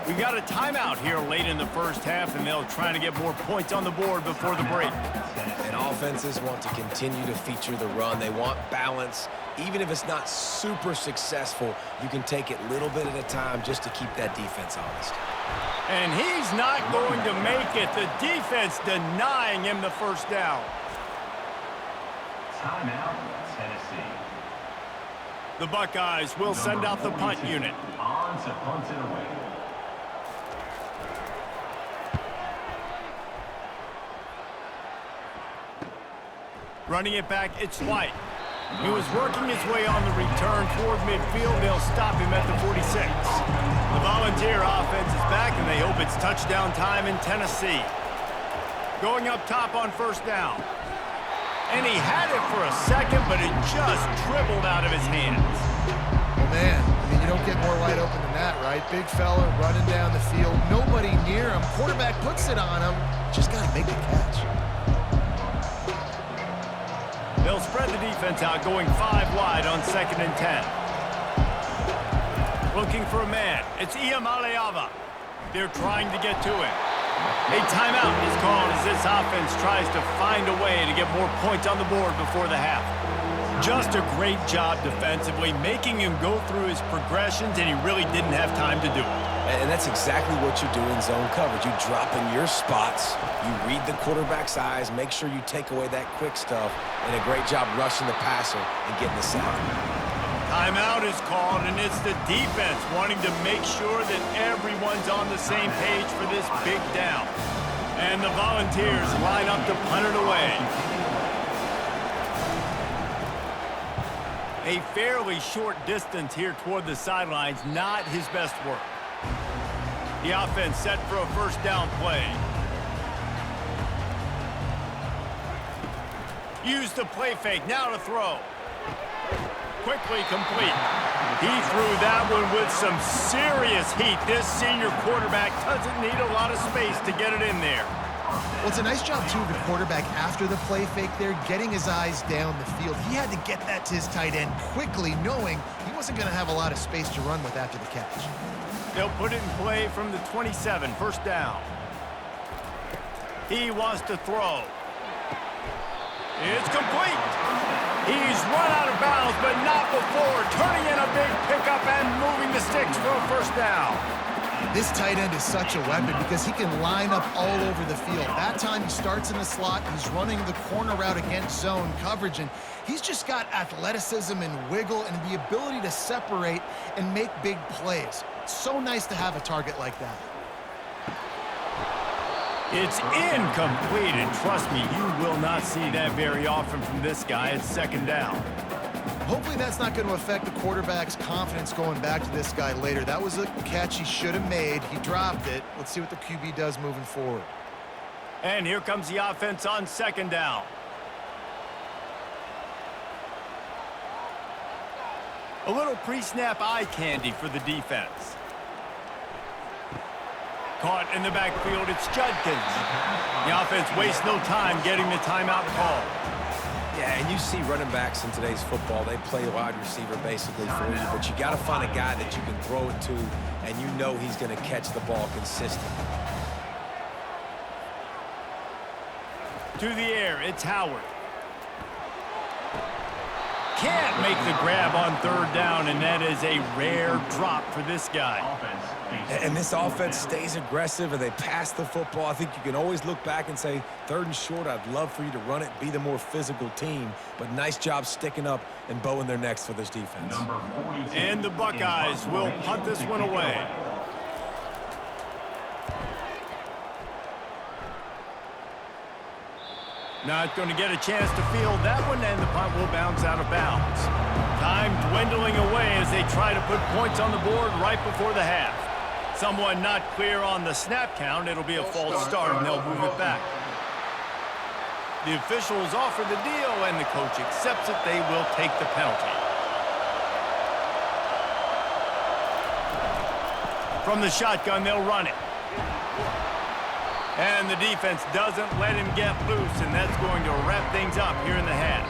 [SPEAKER 1] We got a timeout here late in the first half, and they'll try to get more points on the board before the break.
[SPEAKER 3] And offenses want to continue to feature the run. They want balance. Even if it's not super successful, you can take it little bit at a time just to keep that defense honest.
[SPEAKER 1] And he's not going to make it. The defense denying him the first down.
[SPEAKER 5] Timeout, Tennessee.
[SPEAKER 1] The Buckeyes will send out the punt unit.
[SPEAKER 5] On to punt it away.
[SPEAKER 1] Running it back, it's White. He was working his way on the return toward midfield. They'll stop him at the 46. The Volunteer offense is back, and they hope it's touchdown time in Tennessee. Going up top on 1st down. And he had it for a second, but it just dribbled out of his hands.
[SPEAKER 2] Oh, man. I mean, you don't get more wide open than that, right? Big fella running down the field. Nobody near him. Quarterback puts it on him. Just got to make the catch.
[SPEAKER 1] They'll spread the defense out, going 5 wide on 2nd and 10. Looking for a man. It's Iamaleava. They're trying to get to him. A timeout is called as this offense tries to find a way to get more points on the board before the half. Just a great job defensively, making him go through his progressions, and he really didn't have time to do it.
[SPEAKER 3] And that's exactly what you do in zone coverage. You drop in your spots, you read the quarterback's eyes, make sure you take away that quick stuff, and a great job rushing the passer and getting the sack.
[SPEAKER 1] Timeout is called, and it's the defense wanting to make sure that everyone's on the same page for this big down. And the Volunteers line up to punt it away. A fairly short distance here toward the sidelines, not his best work. The offense set for a first down play. Use the play fake, now to throw. Quickly complete. He threw that one with some serious heat. This senior quarterback doesn't need a lot of space to get it in there.
[SPEAKER 2] Well, it's a nice job, too, of the quarterback after the play fake there, getting his eyes down the field. He had to get that to his tight end quickly, knowing he wasn't going to have a lot of space to run with after the catch.
[SPEAKER 1] They'll put it in play from the 27, first down. He wants to throw. It's complete. He's run out of bounds, but not before turning in a big pickup and moving the sticks for a first down.
[SPEAKER 2] This tight end is such a weapon because he can line up all over the field. That time he starts in the slot, he's running the corner route against zone coverage, and he's just got athleticism and wiggle and the ability to separate and make big plays. It's so nice to have a target like that.
[SPEAKER 1] It's incomplete, and trust me, you will not see that very often from this guy. It's second down.
[SPEAKER 2] Hopefully that's not going to affect the quarterback's confidence going back to this guy later. That was a catch he should have made. He dropped it. Let's see what the QB does moving forward.
[SPEAKER 1] And here comes the offense on second down. A little pre-snap eye candy for the defense. Caught in the backfield, it's Judkins. The offense wastes no time getting the timeout call.
[SPEAKER 3] Yeah, and you see running backs in today's football, they play wide receiver basically for you, but you got to find a guy that you can throw it to, and you know he's going to catch the ball consistently.
[SPEAKER 1] To the air, it's Howard. Can't make the grab on third down, and that is a rare drop for this guy.
[SPEAKER 3] And this offense stays aggressive, and they pass the football. I think you can always look back and say, 3rd and short, I'd love for you to run it, be the more physical team. But nice job sticking up and bowing their necks for this defense.
[SPEAKER 1] And the Buckeyes will punt this one away. Not going to get a chance to field that one, and the punt will bounce out of bounds. Time dwindling away as they try to put points on the board right before the half. Someone not clear on the snap count. It'll be a false start, and they'll move it back. The officials offer the deal, and the coach accepts it. They will take the penalty. From the shotgun, they'll run it. And the defense doesn't let him get loose, and that's going to wrap things up here in the half.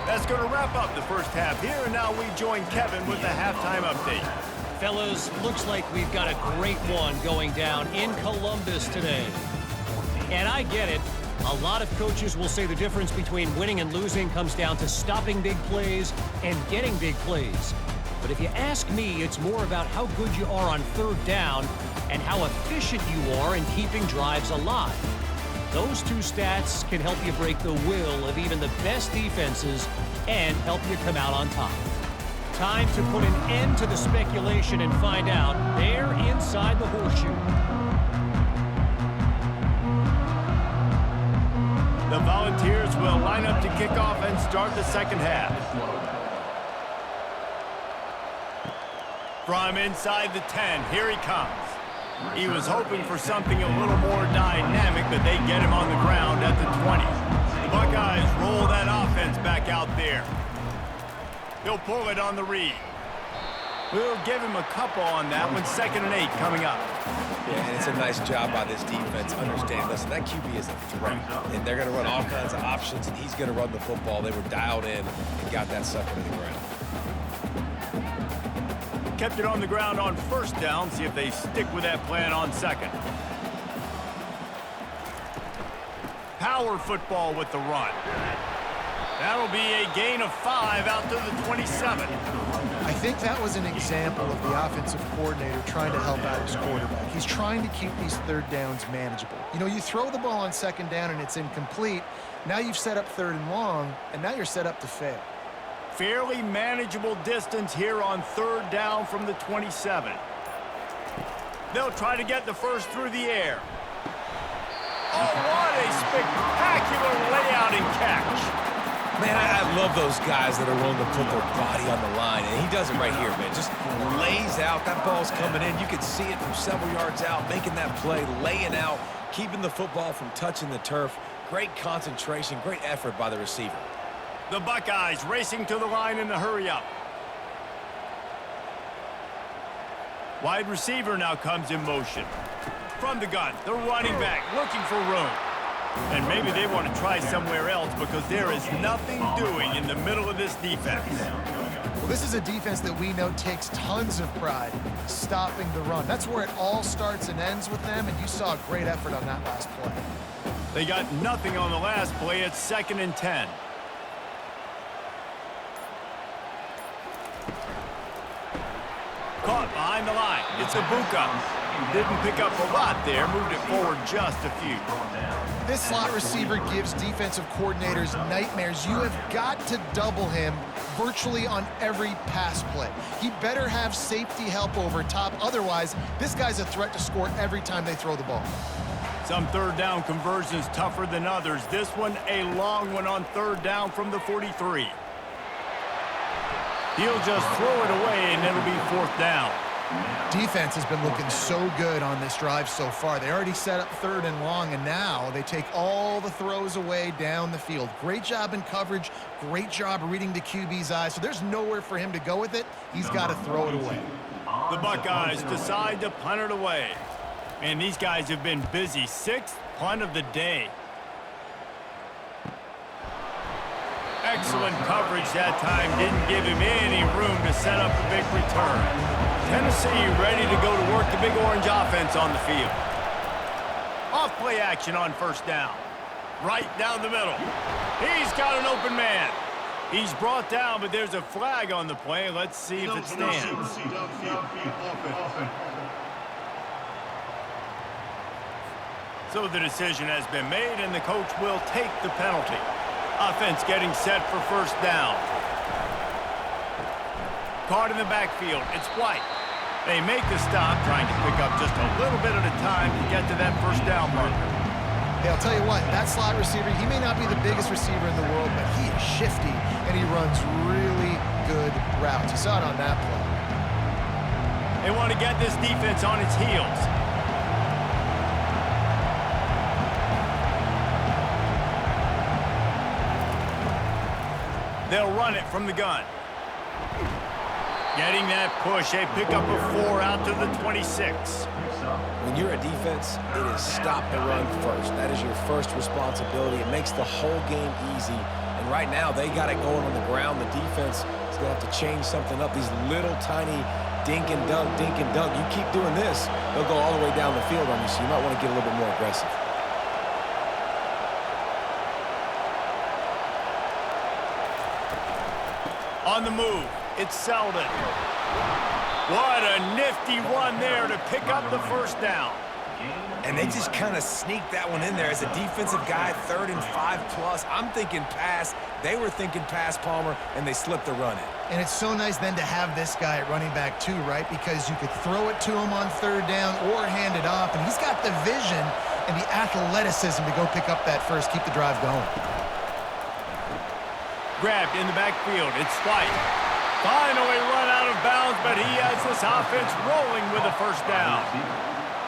[SPEAKER 1] That's going to wrap up the first half here, and now we join Kevin with the halftime update.
[SPEAKER 6] Fellas, looks like we've got a great one going down in Columbus today. And I get it. A lot of coaches will say the difference between winning and losing comes down to stopping big plays and getting big plays. But if you ask me, it's more about how good you are on third down and how efficient you are in keeping drives alive. Those two stats can help you break the will of even the best defenses and help you come out on top. Time to put an end to the speculation and find out there inside the horseshoe.
[SPEAKER 1] The Volunteers will line up to kick off and start the second half. From inside the 10, here he comes. He was hoping for something a little more dynamic, but they get him on the ground at the 20. The Buckeyes roll that offense back out there. He'll pull it on the read. We'll give him a couple on that one. 2nd and 8 coming up.
[SPEAKER 4] Yeah, and it's a nice job by this defense. Understand, listen, that QB is a threat. And they're going to run all kinds of options, and he's going to run the football. They were dialed in and got that sucker to the ground.
[SPEAKER 1] Kept it on the ground on 1st down. See if they stick with that plan on 2nd. Power football with the run. That'll be a gain of 5 out to the 27.
[SPEAKER 2] I think that was an example of the offensive coordinator trying to help out his quarterback. He's trying to keep these 3rd downs manageable. You know, you throw the ball on 2nd down and it's incomplete. Now you've set up 3rd and long, and now you're set up to fail.
[SPEAKER 1] Fairly manageable distance here on 3rd down from the 27. They'll try to get the first through the air. Oh, what a spectacular layout and catch.
[SPEAKER 4] Man, I love those guys that are willing to put their body on the line, and he does it right here, man. Just lays out. That ball's coming in. You can see it from several yards out, making that play, laying out, keeping the football from touching the turf. Great concentration, great effort by the receiver.
[SPEAKER 1] The Buckeyes racing to the line in the hurry-up. Wide receiver now comes in motion. From the gun, the running back looking for room. And maybe they want to try somewhere else because there is nothing doing in the middle of this defense.
[SPEAKER 2] Well, this is a defense that we know takes tons of pride stopping the run. That's where it all starts and ends with them, and you saw a great effort on that last play.
[SPEAKER 1] They got nothing on the last play. It's 2nd and 10. Caught behind the line. It's Ibuka. Didn't pick up a lot there. Moved it forward just a few.
[SPEAKER 2] This slot receiver gives defensive coordinators nightmares. You have got to double him virtually on every pass play. He better have safety help over top. Otherwise, this guy's a threat to score every time they throw the ball.
[SPEAKER 1] Some 3rd down conversions tougher than others. This one a long one on 3rd down from the 43. He'll just throw it away, and it'll be 4th down.
[SPEAKER 2] Defense has been looking so good on this drive so far. They already set up 3rd and long, and now they take all the throws away down the field. Great job in coverage. Great job reading the QB's eyes. So there's nowhere for him to go with it. He's got to throw it away.
[SPEAKER 1] The Buckeyes decide to punt it away. And these guys have been busy. 6th punt of the day. Excellent coverage that time. Didn't give him any room to set up a big return. Tennessee ready to go to work the Big Orange offense on the field. Off play action on 1st down. Right down the middle. He's got an open man. He's brought down, but there's a flag on the play. Let's see if it stands. So the decision has been made, and the coach will take the penalty. Offense getting set for 1st down. Caught in the backfield. It's White. They make the stop, trying to pick up just a little bit at a time to get to that 1st down marker.
[SPEAKER 2] Hey, I'll tell you what, that slot receiver, he may not be the biggest receiver in the world, but he is shifty, and he runs really good routes. You saw it on that play.
[SPEAKER 1] They want to get this defense on its heels. They'll run it from the gun. Getting that push. They pick up a 4 out to the 26.
[SPEAKER 4] When you're a defense, it is stop the run first. That is your first responsibility. It makes the whole game easy. And right now, they got it going on the ground. The defense is going to have to change something up. These little tiny dink and dunk, dink and dunk. You keep doing this, they'll go all the way down the field on you, so you might want to get a little bit more aggressive.
[SPEAKER 1] On the move, it's Selden. What a nifty run there to pick up the 1st down.
[SPEAKER 4] And they just kind of sneaked that one in there. As a defensive guy, 3rd and 5+. I'm thinking pass. They were thinking pass, Palmer, and they slipped the run in.
[SPEAKER 2] And it's so nice then to have this guy at running back too, right? Because you could throw it to him on 3rd down or hand it off, and he's got the vision and the athleticism to go pick up that first, keep the drive going.
[SPEAKER 1] Grabbed in the backfield. It's White. Finally run out of bounds, but he has this offense rolling with a 1st down.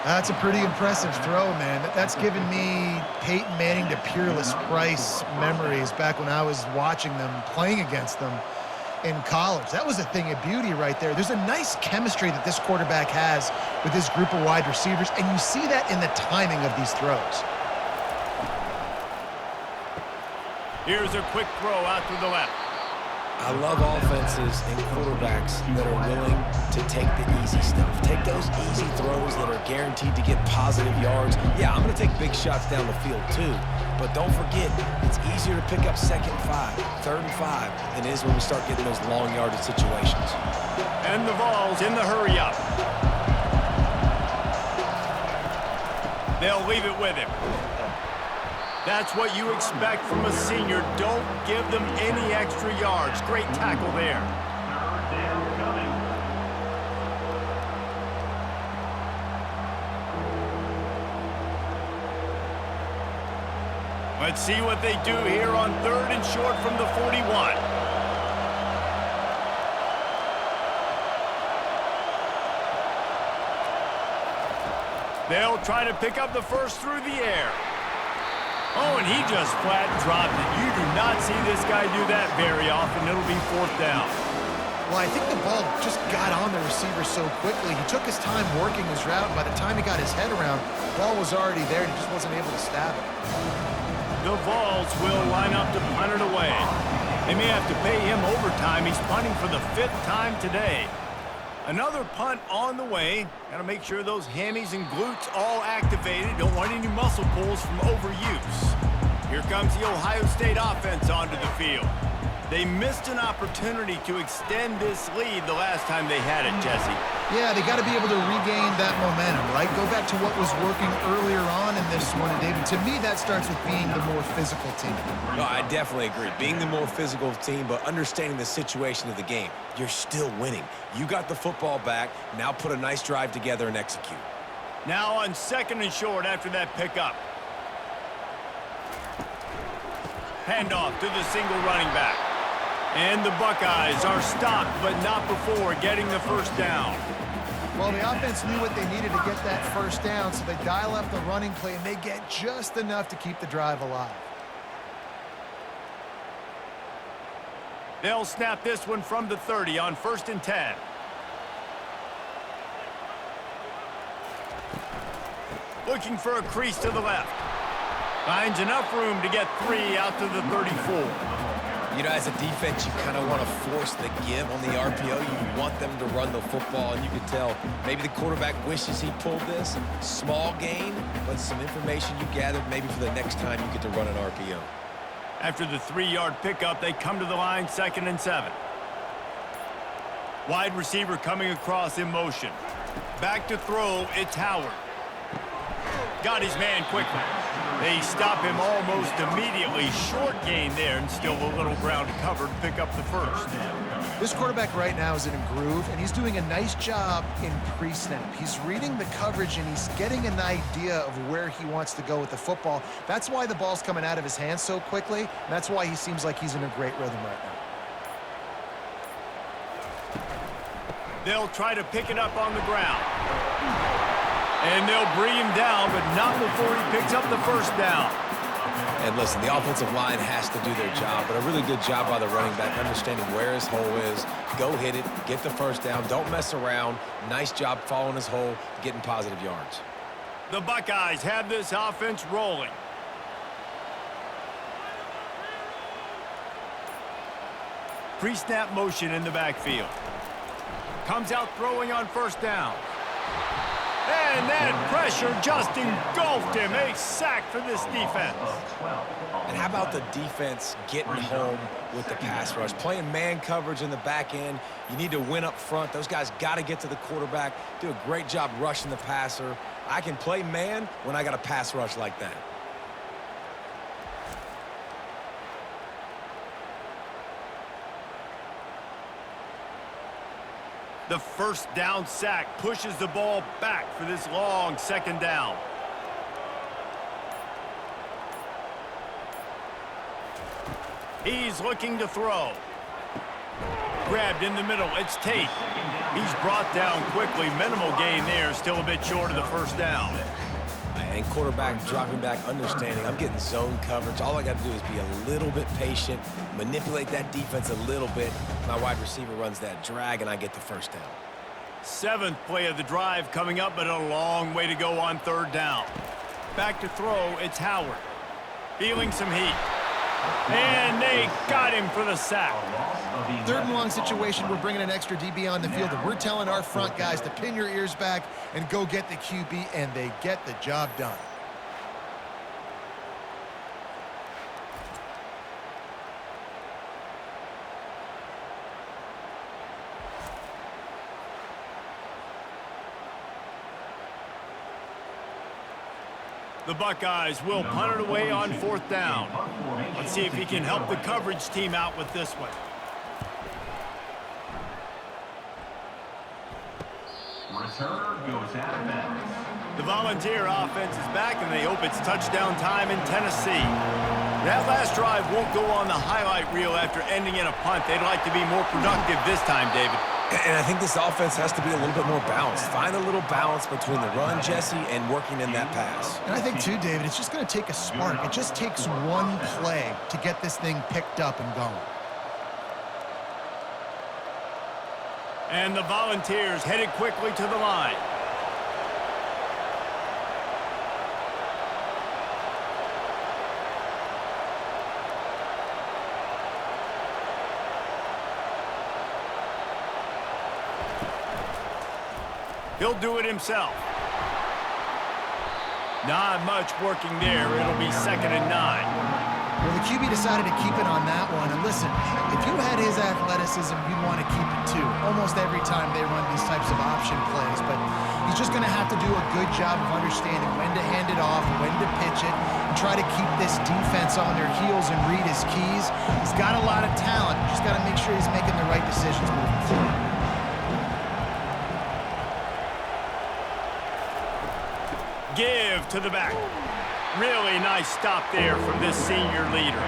[SPEAKER 2] That's a pretty impressive throw, man. That's given me Peyton Manning to Peerless Price memories back when I was watching them, playing against them. in college. That was a thing of beauty right there. There's a nice chemistry that this quarterback has with this group of wide receivers, and you see that in the timing of these throws.
[SPEAKER 1] Here's a quick throw out to the left.
[SPEAKER 3] I love offenses and quarterbacks that are willing to take the easy stuff. Take those easy throws that are guaranteed to get positive yards. Yeah, I'm going to take big shots down the field too. But don't forget, it's easier to pick up 2nd and 5, 3rd and 5 than it is when we start getting those long yardage situations.
[SPEAKER 1] And the Vols in the hurry up. They'll leave it with him. That's what you expect from a senior. Don't give them any extra yards. Great tackle there.
[SPEAKER 5] Third down coming.
[SPEAKER 1] Let's see what they do here on 3rd and short from the 41. They'll try to pick up the first through the air. Oh, and he just flat dropped it. You do not see this guy do that very often. It'll be 4th down.
[SPEAKER 2] Well, I think the ball just got on the receiver so quickly. He took his time working his route, and by the time he got his head around, the ball was already there, and he just wasn't able to stab it.
[SPEAKER 1] The Vols will line up to punt it away. They may have to pay him overtime. He's punting for the 5th time today. Another punt on the way. Got to make sure those hammies and glutes all activated. Don't want any muscle pulls from overuse. Here comes the Ohio State offense onto the field. They missed an opportunity to extend this lead the last time they had it, Jesse.
[SPEAKER 2] Yeah, they got to be able to regain that momentum, right? Go back to what was working earlier on in this one, and David, to me, that starts with being the more physical team.
[SPEAKER 4] No, I definitely agree. Being the more physical team, but understanding the situation of the game. You're still winning. You got the football back. Now put a nice drive together and execute.
[SPEAKER 1] Now on 2nd and short after that pickup. Handoff to the single running back. And the Buckeyes are stopped, but not before getting the first down.
[SPEAKER 2] Well, the offense knew what they needed to get that first down, so they dial up the running play, and they get just enough to keep the drive alive.
[SPEAKER 1] They'll snap this one from the 30 on 1st and 10. Looking for a crease to the left. Finds enough room to get 3 out to the 34.
[SPEAKER 4] You know, as a defense, you kind of want to force the give on the RPO. You want them to run the football, and you can tell maybe the quarterback wishes he pulled this. Small gain, but some information you gathered maybe for the next time you get to run an RPO.
[SPEAKER 1] After the 3-yard pickup, they come to the line 2nd and 7. Wide receiver coming across in motion. Back to throw, it's Howard. Got his man quickly. They stop him almost immediately. Short gain there, and still a little ground to cover to pick up the first.
[SPEAKER 2] This quarterback right now is in a groove, and he's doing a nice job in pre-snap. He's reading the coverage, and he's getting an idea of where he wants to go with the football. That's why the ball's coming out of his hands so quickly, and that's why he seems like he's in a great rhythm right now.
[SPEAKER 1] They'll try to pick it up on the ground. And they'll bring him down, but not before he picks up the first down.
[SPEAKER 4] And listen, the offensive line has to do their job, but a really good job by the running back, understanding where his hole is. Go hit it, get the first down, don't mess around. Nice job following his hole, getting positive yards.
[SPEAKER 1] The Buckeyes have this offense rolling. Pre-snap motion in the backfield. Comes out throwing on 1st down. And that pressure just engulfed him. A sack for this defense.
[SPEAKER 4] And how about the defense getting home with the pass rush? Playing man coverage in the back end. You need to win up front. Those guys got to get to the quarterback. Do a great job rushing the passer. I can play man when I got a pass rush like that.
[SPEAKER 1] The first down sack pushes the ball back for this long 2nd down. He's looking to throw. Grabbed in the middle. It's Tate. He's brought down quickly. Minimal gain there. Still a bit short of the first down.
[SPEAKER 3] And quarterback dropping back, understanding I'm getting zone coverage. All I got to do is be a little bit patient, manipulate that defense a little bit. My wide receiver runs that drag, and I get the first down.
[SPEAKER 1] 7th play of the drive coming up, but a long way to go on 3rd down. Back to throw, it's Howard. Feeling some heat. And they got him for the sack.
[SPEAKER 2] 3rd and long situation, we're bringing an extra DB on the field, and we're telling our front guys to pin your ears back and go get the QB, and they get the job done.
[SPEAKER 1] The Buckeyes will punt it away on 4th down. Let's see if he can help the coverage team out with this one.
[SPEAKER 5] Returner goes out of bounds.
[SPEAKER 1] The Volunteer offense is back, and they hope it's touchdown time in Tennessee. That last drive won't go on the highlight reel after ending in a punt. They'd like to be more productive this time, David.
[SPEAKER 3] And I think this offense has to be a little bit more balanced. Find a little balance between the run, Jesse, and working in that pass.
[SPEAKER 2] And I think, too, David, it's just going to take a spark. It just takes one play to get this thing picked up and going.
[SPEAKER 1] And the Volunteers headed quickly to the line. He'll do it himself. Not much working there. It'll be 2nd and 9.
[SPEAKER 2] Well, the QB decided to keep it on that one. And listen, if you had his athleticism, you'd want to keep it too. Almost every time they run these types of option plays. But he's just going to have to do a good job of understanding when to hand it off, when to pitch it, and try to keep this defense on their heels and read his keys. He's got a lot of talent. Just got to make sure he's making the right decisions moving forward.
[SPEAKER 1] Give to the back. Really nice stop there from this senior leader.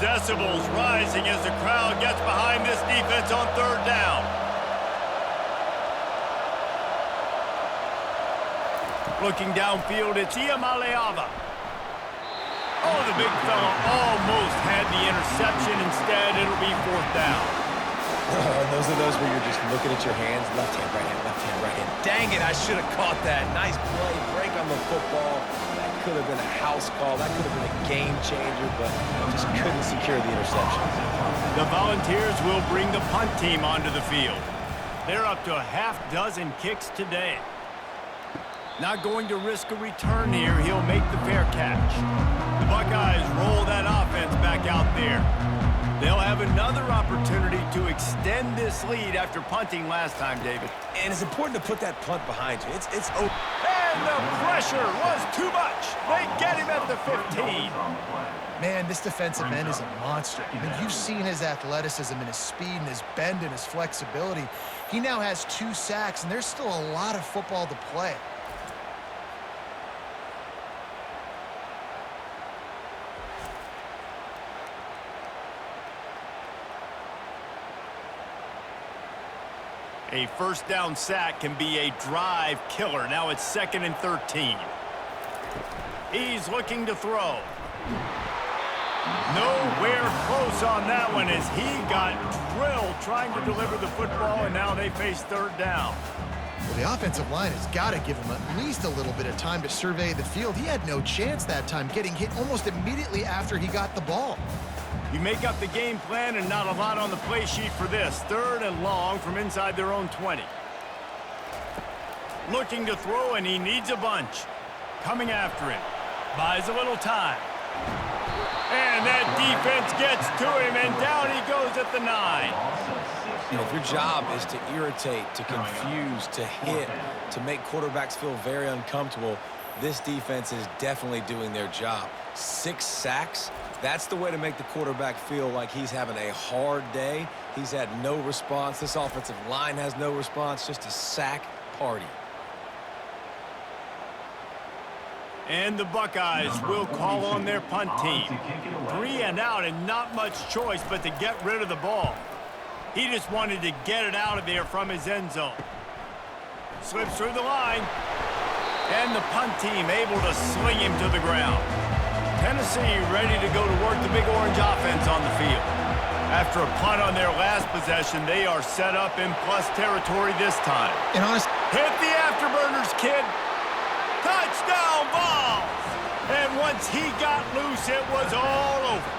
[SPEAKER 1] Decibels rising as the crowd gets behind this defense on 3rd down. Looking downfield, it's Iamaleava. Oh, the big fella almost had the interception. Instead, it'll be 4th down.
[SPEAKER 3] Those are those where you're just looking at your hands. Left hand, right hand, left hand, right hand. Dang it, I should have caught that. Nice play, break on the football. That could have been a house call. That could have been a game changer, but just couldn't secure the interception.
[SPEAKER 1] The Volunteers will bring the punt team onto the field. They're up to a half-dozen kicks today. Not going to risk a return here. He'll make the fair catch. The Buckeyes roll that offense back out there. They'll have another opportunity to extend this lead after punting last time, David.
[SPEAKER 3] And it's important to put that punt behind you. It's open.
[SPEAKER 1] And the pressure was too much. They get him at the 15.
[SPEAKER 2] Man, this defensive end is a monster. I mean, you've seen his athleticism and his speed and his bend and his flexibility. He now has 2 sacks, and there's still a lot of football to play.
[SPEAKER 1] A 1st down sack can be a drive killer. Now it's 2nd and 13. He's looking to throw. Nowhere close on that one as he got drilled trying to deliver the football, and now they face 3rd down.
[SPEAKER 2] Well, the offensive line has got to give him at least a little bit of time to survey the field. He had no chance that time, getting hit almost immediately after he got the ball.
[SPEAKER 1] You make up the game plan and not a lot on the play sheet for this. 3rd and long from inside their own 20. Looking to throw, and he needs a bunch. Coming after him. Buys a little time. And that defense gets to him, and down he goes at the 9.
[SPEAKER 3] And if your job is to irritate, to confuse, to hit, to make quarterbacks feel very uncomfortable, this defense is definitely doing their job. 6 sacks. That's the way to make the quarterback feel like he's having a hard day. He's had no response. This offensive line has no response. Just a sack party.
[SPEAKER 1] And the Buckeyes will call on their punt team. 3 and out and not much choice but to get rid of the ball. He just wanted to get it out of there from his end zone. Slips through the line. And the punt team able to sling him to the ground. Tennessee ready to go to work the Big Orange offense on the field. After a punt on their last possession, they are set up in plus territory this time.
[SPEAKER 2] And honestly,
[SPEAKER 1] hit the afterburners, kid. Touchdown balls! And once he got loose, it was all over.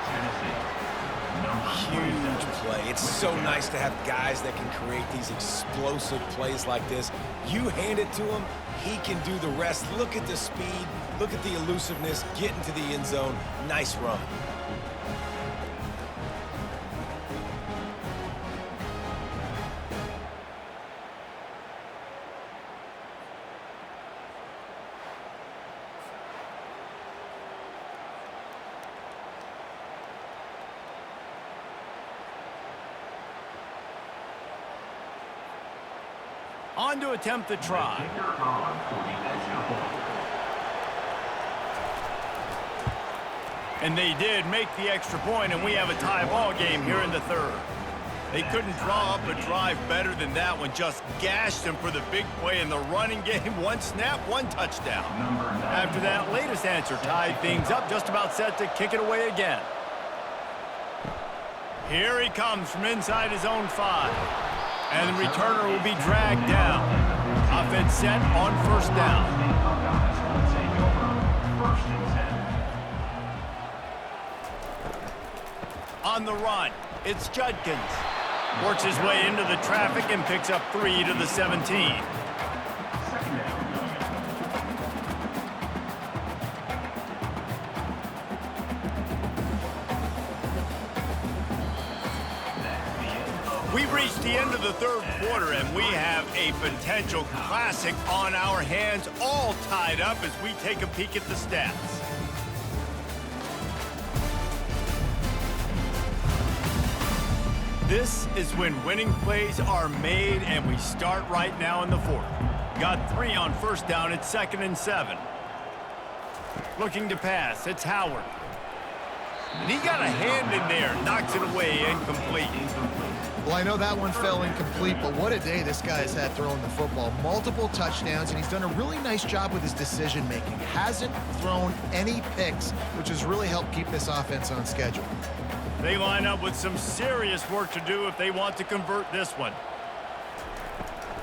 [SPEAKER 3] Huge play. It's so nice to have guys that can create these explosive plays like this. You hand it to him, he can do the rest. Look at the speed. Look at the elusiveness. Get into the end zone. Nice run.
[SPEAKER 1] On to attempt the try. And they did make the extra point, and we have a tie ball game here in the third. They couldn't draw up a drive better than that one. Just gashed them for the big play in the running game. 1 snap, 1 touchdown. After that latest answer tied things up, just about set to kick it away again. Here he comes from inside his own 5. And the returner will be dragged down. Offense set on first down. On the run, it's Judkins. Works his way into the traffic and picks up 3 to the 17. We've reached the end of the third quarter, and we have a potential classic on our hands, all tied up as we take a peek at the stats. This is when winning plays are made, and we start right now in the fourth. Got 3 on first down at 2nd and 7. Looking to pass, it's Howard. And he got a hand in there, knocks it away, incomplete.
[SPEAKER 2] well, I know that one fell incomplete, but what a day this guy has had throwing the football. Multiple touchdowns, and he's done a really nice job with his decision-making. Hasn't thrown any picks, which has really helped keep this offense on schedule.
[SPEAKER 1] They line up with some serious work to do if they want to convert this one.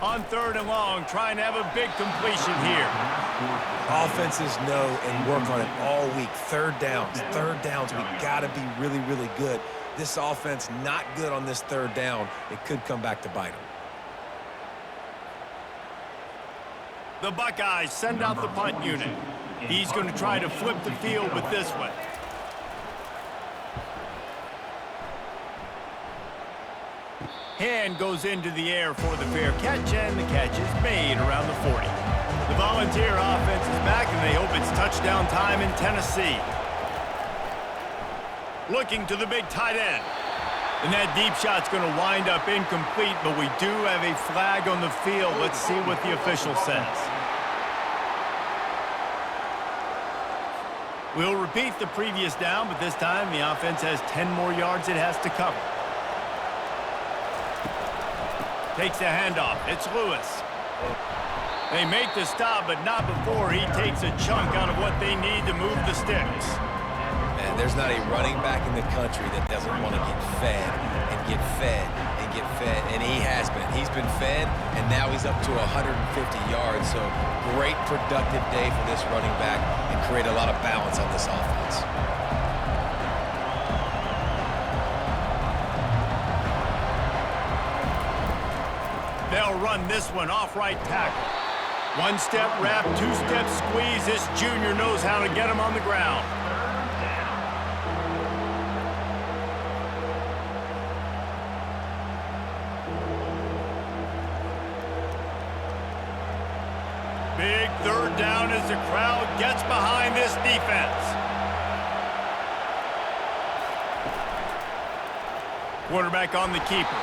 [SPEAKER 1] On 3rd and long, trying to have a big completion here.
[SPEAKER 3] Offenses know and work on it all week. Third downs. We got to be really, really good. This offense not good on this 3rd down. It could come back to bite them.
[SPEAKER 1] The Buckeyes send out the punt unit. He's going to try to flip the field with this one. Hand goes into the air for the fair catch, and the catch is made around the 40. The Volunteer offense is back, and they hope it's touchdown time in Tennessee. Looking to the big tight end. And that deep shot's going to wind up incomplete, but we do have a flag on the field. Let's see what the official says. We'll repeat the previous down, but this time the offense has 10 more yards it has to cover. Takes the handoff. It's Lewis. They make the stop, but not before he takes a chunk out of what they need to move the sticks.
[SPEAKER 3] Man, there's not a running back in the country that doesn't want to get fed and get fed and get fed, and he has been. He's been fed, and now he's up to 150 yards, so great productive day for this running back and create a lot of balance on this offense.
[SPEAKER 1] They'll run this one off right tackle. 1-step wrap, 2-step squeeze. This junior knows how to get him on the ground. Big 3rd down as the crowd gets behind this defense. Quarterback on the keeper.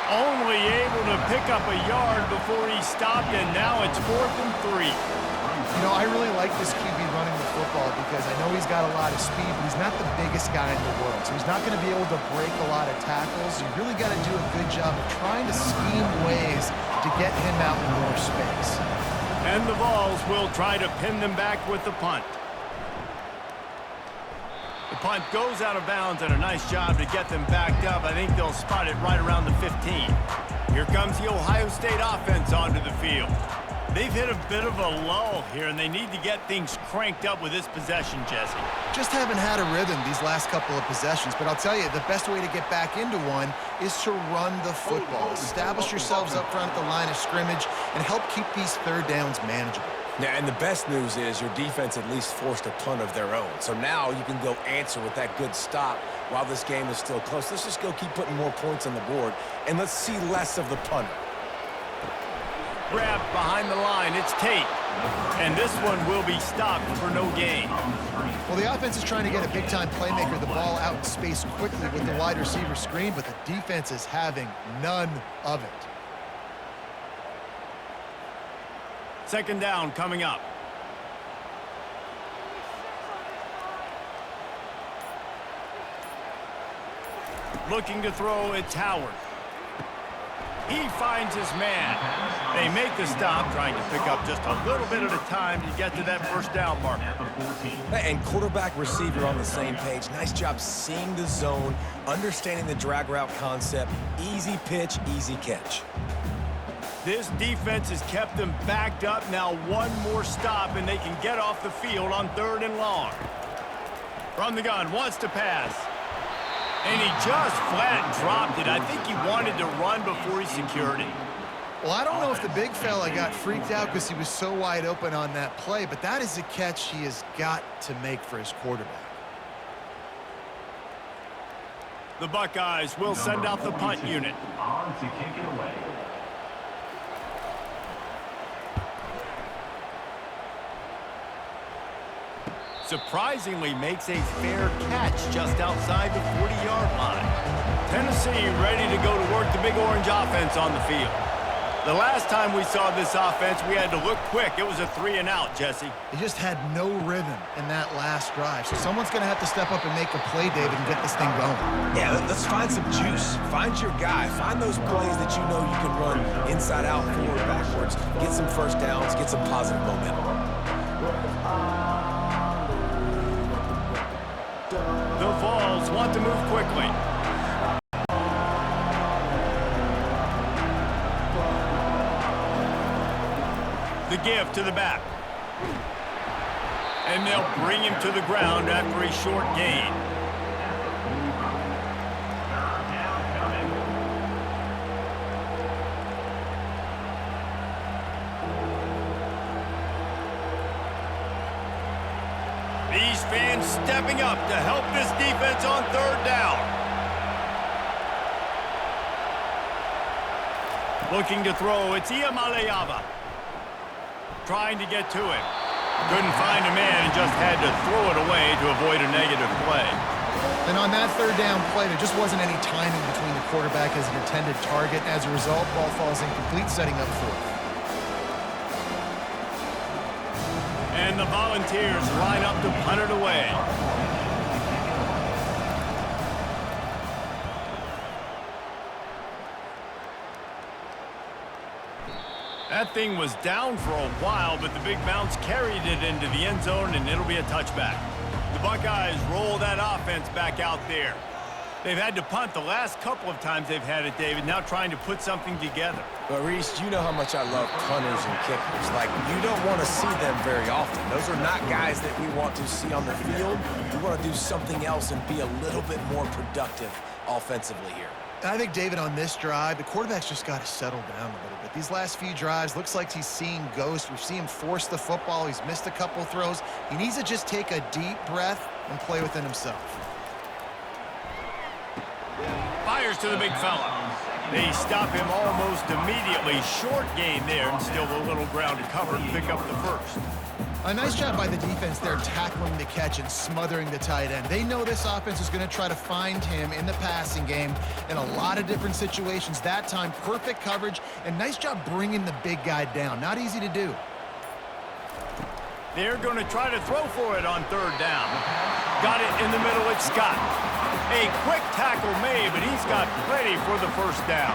[SPEAKER 1] Only able to pick up a yard before he stopped, and now it's 4th and 3.
[SPEAKER 2] You know, I really like this QB running the football because I know he's got a lot of speed, but he's not the biggest guy in the world. So he's not going to be able to break a lot of tackles. You really got to do a good job of trying to scheme ways to get him out in more space.
[SPEAKER 1] And the Vols will try to pin them back with the punt. The punt goes out of bounds, and a nice job to get them backed up. I think they'll spot it right around the 15. Here comes the Ohio State offense onto the field. They've hit a bit of a lull here, and they need to get things cranked up with this possession, Jesse.
[SPEAKER 2] Just haven't had a rhythm these last couple of possessions, but I'll tell you, the best way to get back into one is to run the football. Establish yourselves up front at the line of scrimmage and help keep these third downs manageable.
[SPEAKER 4] Yeah, and the best news is your defense at least forced a punt of their own. So now you can go answer with that good stop while this game is still close. Let's just go keep putting more points on the board, and let's see less of the punter.
[SPEAKER 1] Grabbed behind the line, it's Tate. And this one will be stopped for no gain.
[SPEAKER 2] Well, the offense is trying to get a big-time playmaker the ball out in space quickly with the wide receiver screen, but the defense is having none of it.
[SPEAKER 1] Second down coming up. Looking to throw, it's Howard. He finds his man. They make the stop, trying to pick up just a little bit at a time to get to that first down marker.
[SPEAKER 4] And quarterback receiver on the same page. Nice job seeing the zone, understanding the drag route concept. Easy pitch, easy catch.
[SPEAKER 1] This defense has kept them backed up. Now one more stop, and they can get off the field on 3rd and long. From the gun, wants to pass. And he just flat dropped it. I think he wanted to run before he secured it.
[SPEAKER 2] Well, I don't know if the big fella got freaked out because he was so wide open on that play, but that is a catch he has got to make for his quarterback.
[SPEAKER 1] The Buckeyes will send out the punt unit.
[SPEAKER 5] On to kick it away.
[SPEAKER 1] Surprisingly makes a fair catch just outside the 40-yard line. Tennessee ready to go to work the Big Orange offense on the field. The last time we saw this offense, we had to look quick. It was a 3-and-out, Jesse.
[SPEAKER 2] They just had no rhythm in that last drive. So someone's going to have to step up and make a play, David, and get this thing going.
[SPEAKER 4] Yeah, let's find some juice. Find your guy. Find those plays that you know you can run inside out, forward, backwards. Get some first downs. Get some positive momentum.
[SPEAKER 1] The Vols want to move quickly. The give to the back. And they'll bring him to the ground after a short gain. These fans stepping up to help this defense on 3rd down. Looking to throw, it's Iamaleava. Trying to get to him. Couldn't find a man and just had to throw it away to avoid a negative play.
[SPEAKER 2] And on that 3rd down play, there just wasn't any timing between the quarterback as an intended target. As a result, ball falls incomplete, setting up 4th.
[SPEAKER 1] And the Volunteers line up to punt it away. That thing was down for a while, but the big bounce carried it into the end zone, and it'll be a touchback. The Buckeyes roll that offense back out there. They've had to punt the last couple of times they've had it, David, now trying to put something together.
[SPEAKER 4] But, Reese, you know how much I love punters and kickers. Like, you don't want to see them very often. Those are not guys that we want to see on the field. We want to do something else and be a little bit more productive offensively here.
[SPEAKER 2] I think, David, on this drive, the quarterback's just got to settle down a little bit. These last few drives, looks like he's seeing ghosts. We've seen him force the football. He's missed a couple throws. He needs to just take a deep breath and play within himself.
[SPEAKER 1] Fires to the big fella. They stop him almost immediately. Short gain there, and still a little ground to cover to pick up the first.
[SPEAKER 2] A nice job by the defense there tackling the catch and smothering the tight end. They know this offense is going to try to find him in the passing game in a lot of different situations. That time, perfect coverage, and nice job bringing the big guy down. Not easy to do.
[SPEAKER 1] They're going to try to throw for it on third down. Got it in the middle. It's Scott. A quick tackle made, but he's got plenty for the first down.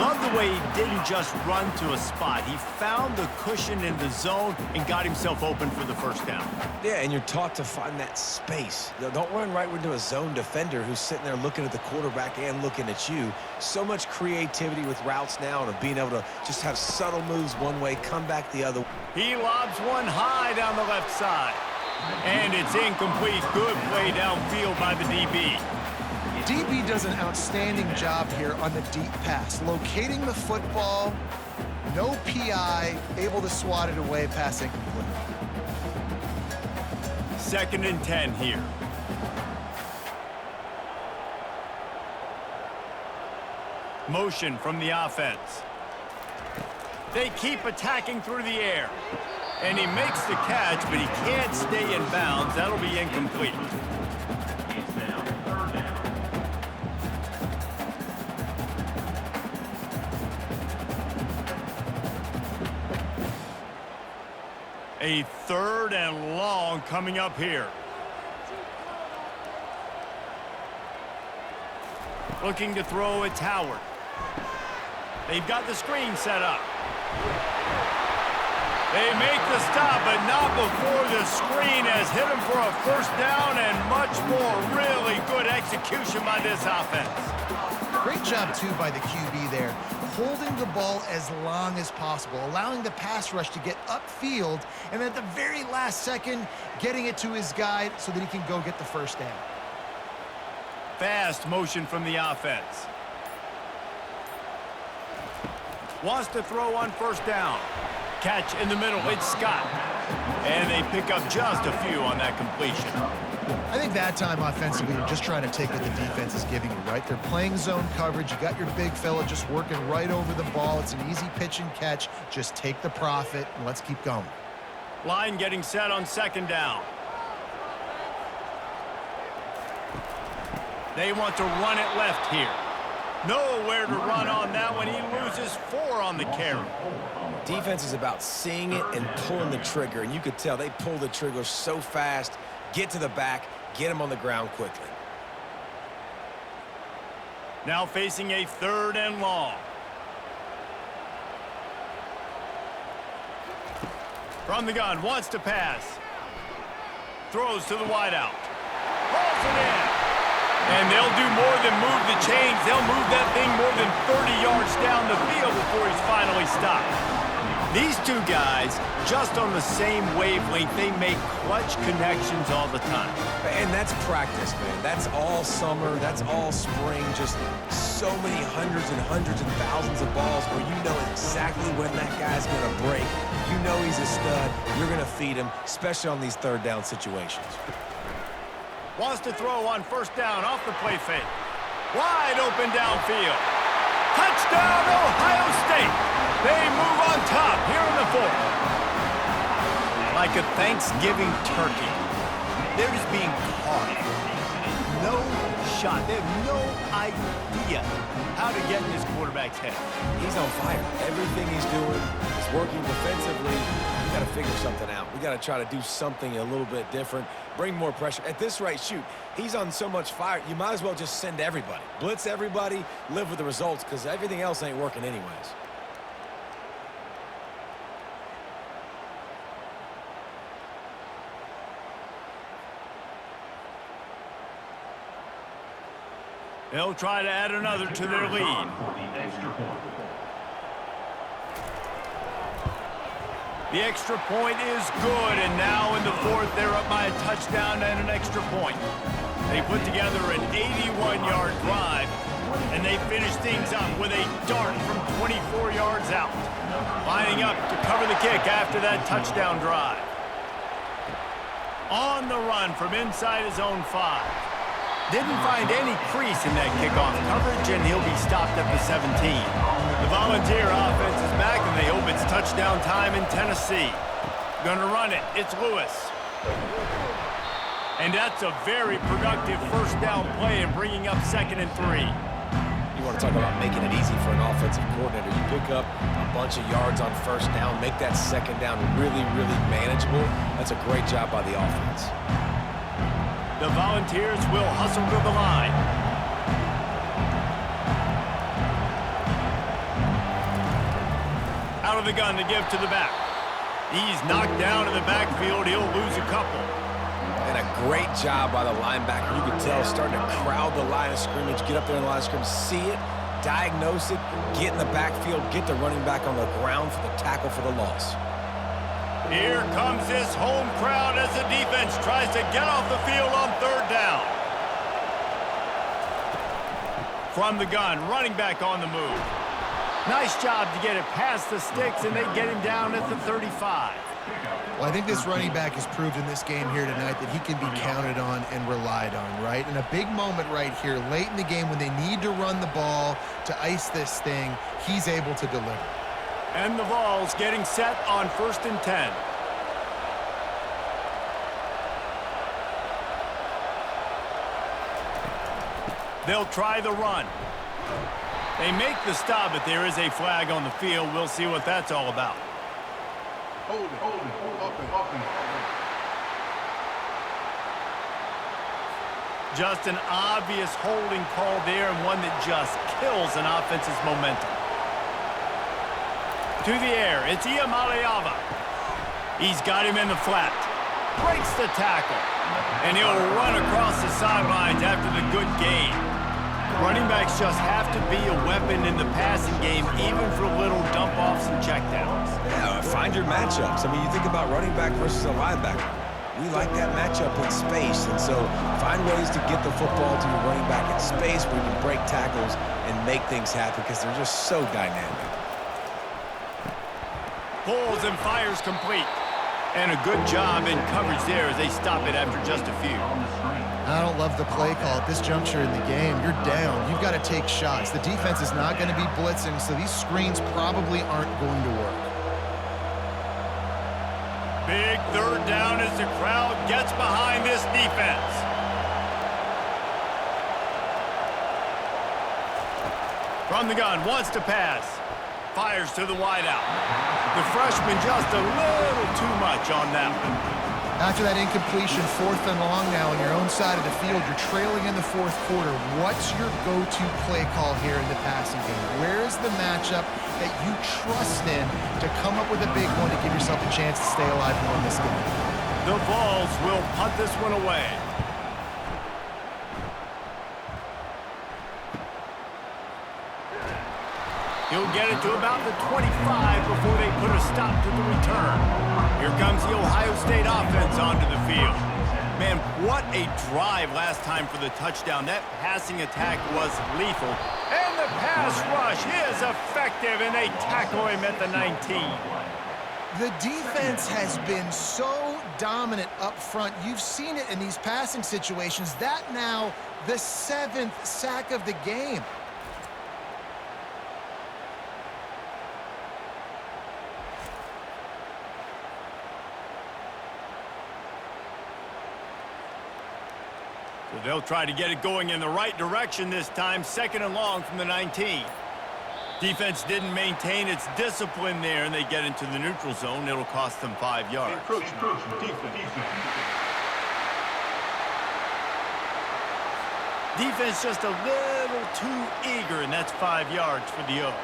[SPEAKER 1] Love the way he didn't just run to a spot. He found the cushion in the zone and got himself open for the first down.
[SPEAKER 4] Yeah, and you're taught to find that space. Don't run right into a zone defender who's sitting there looking at the quarterback and looking at you. So much creativity with routes now and being able to just have subtle moves one way, come back the other.
[SPEAKER 1] He lobs one high down the left side. And it's incomplete. Good play downfield by the DB.
[SPEAKER 2] DB does an outstanding job here on the deep pass, locating the football, no PI, able to swat it away, pass incomplete.
[SPEAKER 1] 2nd and 10 here. Motion from the offense. They keep attacking through the air. And he makes the catch, but he can't stay in bounds. That'll be incomplete.
[SPEAKER 5] It's now 3rd down.
[SPEAKER 1] A 3rd and long coming up here. Looking to throw, it's Howard. They've got the screen set up. They make the stop, but not before the screen has hit him for a first down and much more. Really good execution by this offense.
[SPEAKER 2] Great job, too, by the QB there, holding the ball as long as possible, allowing the pass rush to get upfield, and at the very last second, getting it to his guy so that he can go get the first down.
[SPEAKER 1] Fast motion from the offense. Wants to throw on first down. Catch in the middle, it's Scott. And they pick up just a few on that completion.
[SPEAKER 2] I think that time offensively, you're just trying to take what the defense is giving you, right? They're playing zone coverage. You got your big fella just working right over the ball. It's an easy pitch and catch. Just take the profit, and let's keep going.
[SPEAKER 1] Line getting set on 2nd down. They want to run it left here. Nowhere to run on that one. He loses 4 on the carry.
[SPEAKER 4] Defense is about seeing it and pulling the trigger, and you could tell they pull the trigger so fast, get to the back, get him on the ground quickly.
[SPEAKER 1] Now facing a 3rd and long. From the gun, wants to pass. Throws to the wideout. Hauls it in. And they'll do more than move the chains. They'll move that thing more than 30 yards down the field before he's finally stopped. These two guys, just on the same wavelength, they make clutch connections all the time.
[SPEAKER 4] And that's practice, man. That's all summer. That's all spring. Just so many hundreds and thousands of balls where you know exactly when that guy's going to break. You know he's a stud. You're going to feed him, especially on these 3rd down situations.
[SPEAKER 1] Wants to throw on first down off the play fake. Wide open downfield. Touchdown, Ohio State. They move on top here in the 4th. Like a Thanksgiving turkey. They're just being caught. No shot. They have no idea how to get in this quarterback's head.
[SPEAKER 4] He's on fire. Everything he's doing is working defensively. We got to figure something out. We got to try to do something a little bit different. Bring more pressure. At this rate, shoot, he's on so much fire, you might as well just send everybody. Blitz everybody, live with the results, because everything else ain't working anyways.
[SPEAKER 1] They'll try to add another to their lead. The extra point is good, and now in the 4th, they're up by a touchdown and an extra point. They put together an 81-yard drive, and they finish things up with a dart from 24 yards out. Lining up to cover the kick after that touchdown drive. On the run from inside his own 5. Didn't find any crease in that kickoff coverage, and he'll be stopped at the 17. The Volunteer offense is back, and they hope it's touchdown time in Tennessee. Gonna run it. It's Lewis. And that's a very productive first down play and bringing up 2nd and 3.
[SPEAKER 3] You want to talk about making it easy for an offensive coordinator. You pick up a bunch of yards on first down, make that second down really, really manageable. That's a great job by the offense.
[SPEAKER 1] The Volunteers will hustle to the line. Out of the gun to give to the back. He's knocked down in the backfield. He'll lose a couple.
[SPEAKER 3] And a great job by the linebacker. You can tell starting to crowd the line of scrimmage, get up there in the line of scrimmage, see it, diagnose it, get in the backfield, get the running back on the ground for the tackle for the loss.
[SPEAKER 1] Here comes this home crowd as the defense tries to get off the field on third down. From the gun, running back on the move. Nice job to get it past the sticks, and they get him down at the 35.
[SPEAKER 2] Well, I think this running back has proved in this game here tonight that he can be counted on and relied on, right? And a big moment right here, late in the game when they need to run the ball to ice this thing, he's able to deliver.
[SPEAKER 1] And the Vols getting set on 1st and 10. They'll try the run. They make the stop, but there is a flag on the field. We'll see what that's all about.
[SPEAKER 5] Hold it, up and.
[SPEAKER 1] Just an obvious holding call there, and one that just kills an offense's momentum. To the air, it's Iamaleava. He's got him in the flat. Breaks the tackle. And he'll run across the sidelines after the good gain. Running backs just have to be a weapon in the passing game, even for little dump-offs and checkdowns.
[SPEAKER 3] Yeah, find your matchups. I mean, you think about running back versus a linebacker. We like that matchup in space, and so find ways to get the football to your running back in space where you can break tackles and make things happen because they're just so dynamic.
[SPEAKER 1] Pulls and fires complete. And a good job in coverage there as they stop it after just a few.
[SPEAKER 2] I don't love the play call at this juncture in the game. You're down. You've got to take shots. The defense is not going to be blitzing, so these screens probably aren't going to work.
[SPEAKER 1] Big third down as the crowd gets behind this defense. From the gun, wants to pass. Fires to the wideout. The freshman just a little too much on that one.
[SPEAKER 2] After that incompletion, 4th and long now on your own side of the field, you're trailing in the 4th quarter. What's your go-to play call here in the passing game? Where is the matchup that you trust in to come up with a big one to give yourself a chance to stay alive and win this game?
[SPEAKER 1] The Vols will punt this one away. He'll get it to about the 25 before they put a stop to the return. Here comes the Ohio State offense onto the field. Man, what a drive last time for the touchdown. That passing attack was lethal. And the pass rush is effective, and they tackle him at the 19.
[SPEAKER 2] The defense has been so dominant up front. You've seen it in these passing situations. That now the 7th sack of the game.
[SPEAKER 1] So they'll try to get it going in the right direction this time, 2nd and long from the 19. Defense didn't maintain its discipline there, and they get into the neutral zone. It'll cost them 5 yards. Defense just a little too eager, and that's 5 yards for the O.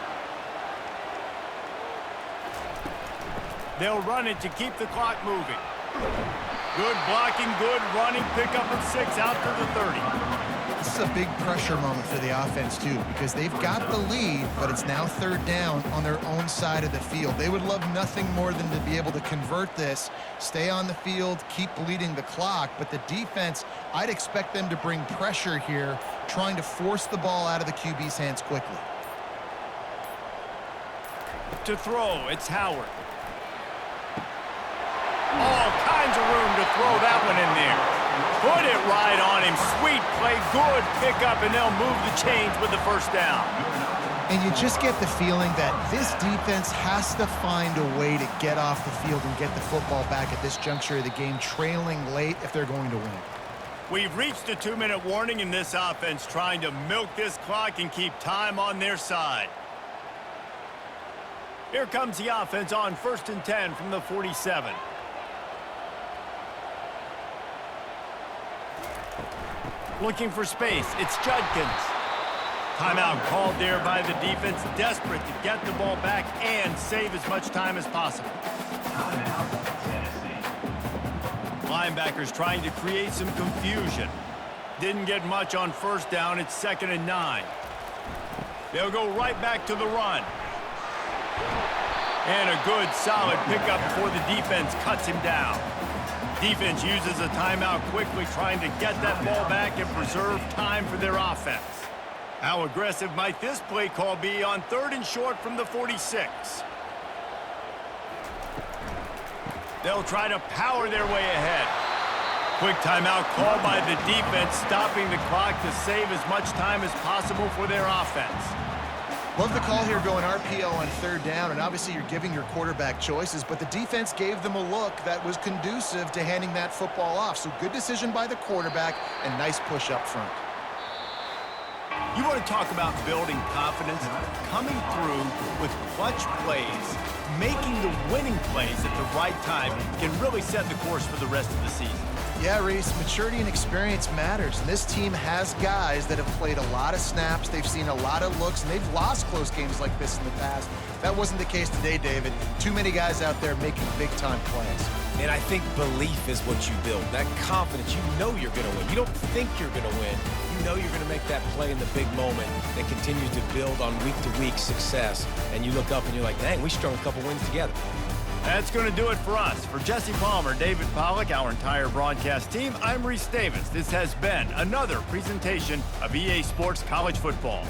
[SPEAKER 1] They'll run it to keep the clock moving. Good blocking, good running, pick up at 6 out to the 30.
[SPEAKER 2] This is a big pressure moment for the offense, too, because they've got the lead, but it's now 3rd down on their own side of the field. They would love nothing more than to be able to convert this, stay on the field, keep bleeding the clock, but the defense, I'd expect them to bring pressure here, trying to force the ball out of the QB's hands quickly.
[SPEAKER 1] To throw, it's Howard. All kinds of room to throw that one in there. Put it right on him. Sweet play, good pickup, and they'll move the chains with the 1st down.
[SPEAKER 2] And you just get the feeling that this defense has to find a way to get off the field and get the football back at this juncture of the game, trailing late if they're going to win.
[SPEAKER 1] We've reached a 2-minute warning in this offense, trying to milk this clock and keep time on their side. Here comes the offense on 1st and 10 from the 47. Looking for space, it's Judkins. Timeout called there by the defense, desperate to get the ball back and save as much time as possible.
[SPEAKER 5] Timeout, Tennessee.
[SPEAKER 1] Linebackers trying to create some confusion. Didn't get much on 1st down, it's 2nd and 9. They'll go right back to the run. And a good, solid pickup before the defense cuts him down. Defense uses a timeout quickly, trying to get that ball back and preserve time for their offense. How aggressive might this play call be on 3rd and short from the 46? They'll try to power their way ahead. Quick timeout call by the defense, stopping the clock to save as much time as possible for their offense.
[SPEAKER 2] Love the call here going RPO on 3rd down, and obviously you're giving your quarterback choices, but the defense gave them a look that was conducive to handing that football off. So good decision by the quarterback and nice push up front.
[SPEAKER 1] You want to talk about building confidence? Coming through with clutch plays, making the winning plays at the right time can really set the course for the rest of the season.
[SPEAKER 2] Yeah, Reese, maturity and experience matters, and this team has guys that have played a lot of snaps, they've seen a lot of looks, and they've lost close games like this in the past. That wasn't the case today, David. Too many guys out there making big-time plays.
[SPEAKER 3] And I think belief is what you build. That confidence, you know you're going to win. You don't think you're going to win. You know you're going to make that play in the big moment that continues to build on week-to-week success. And you look up and you're like, dang, we strung a couple wins together.
[SPEAKER 1] That's going to do it for us. For Jesse Palmer, David Pollack, our entire broadcast team, I'm Reese Davis. This has been another presentation of EA Sports College Football.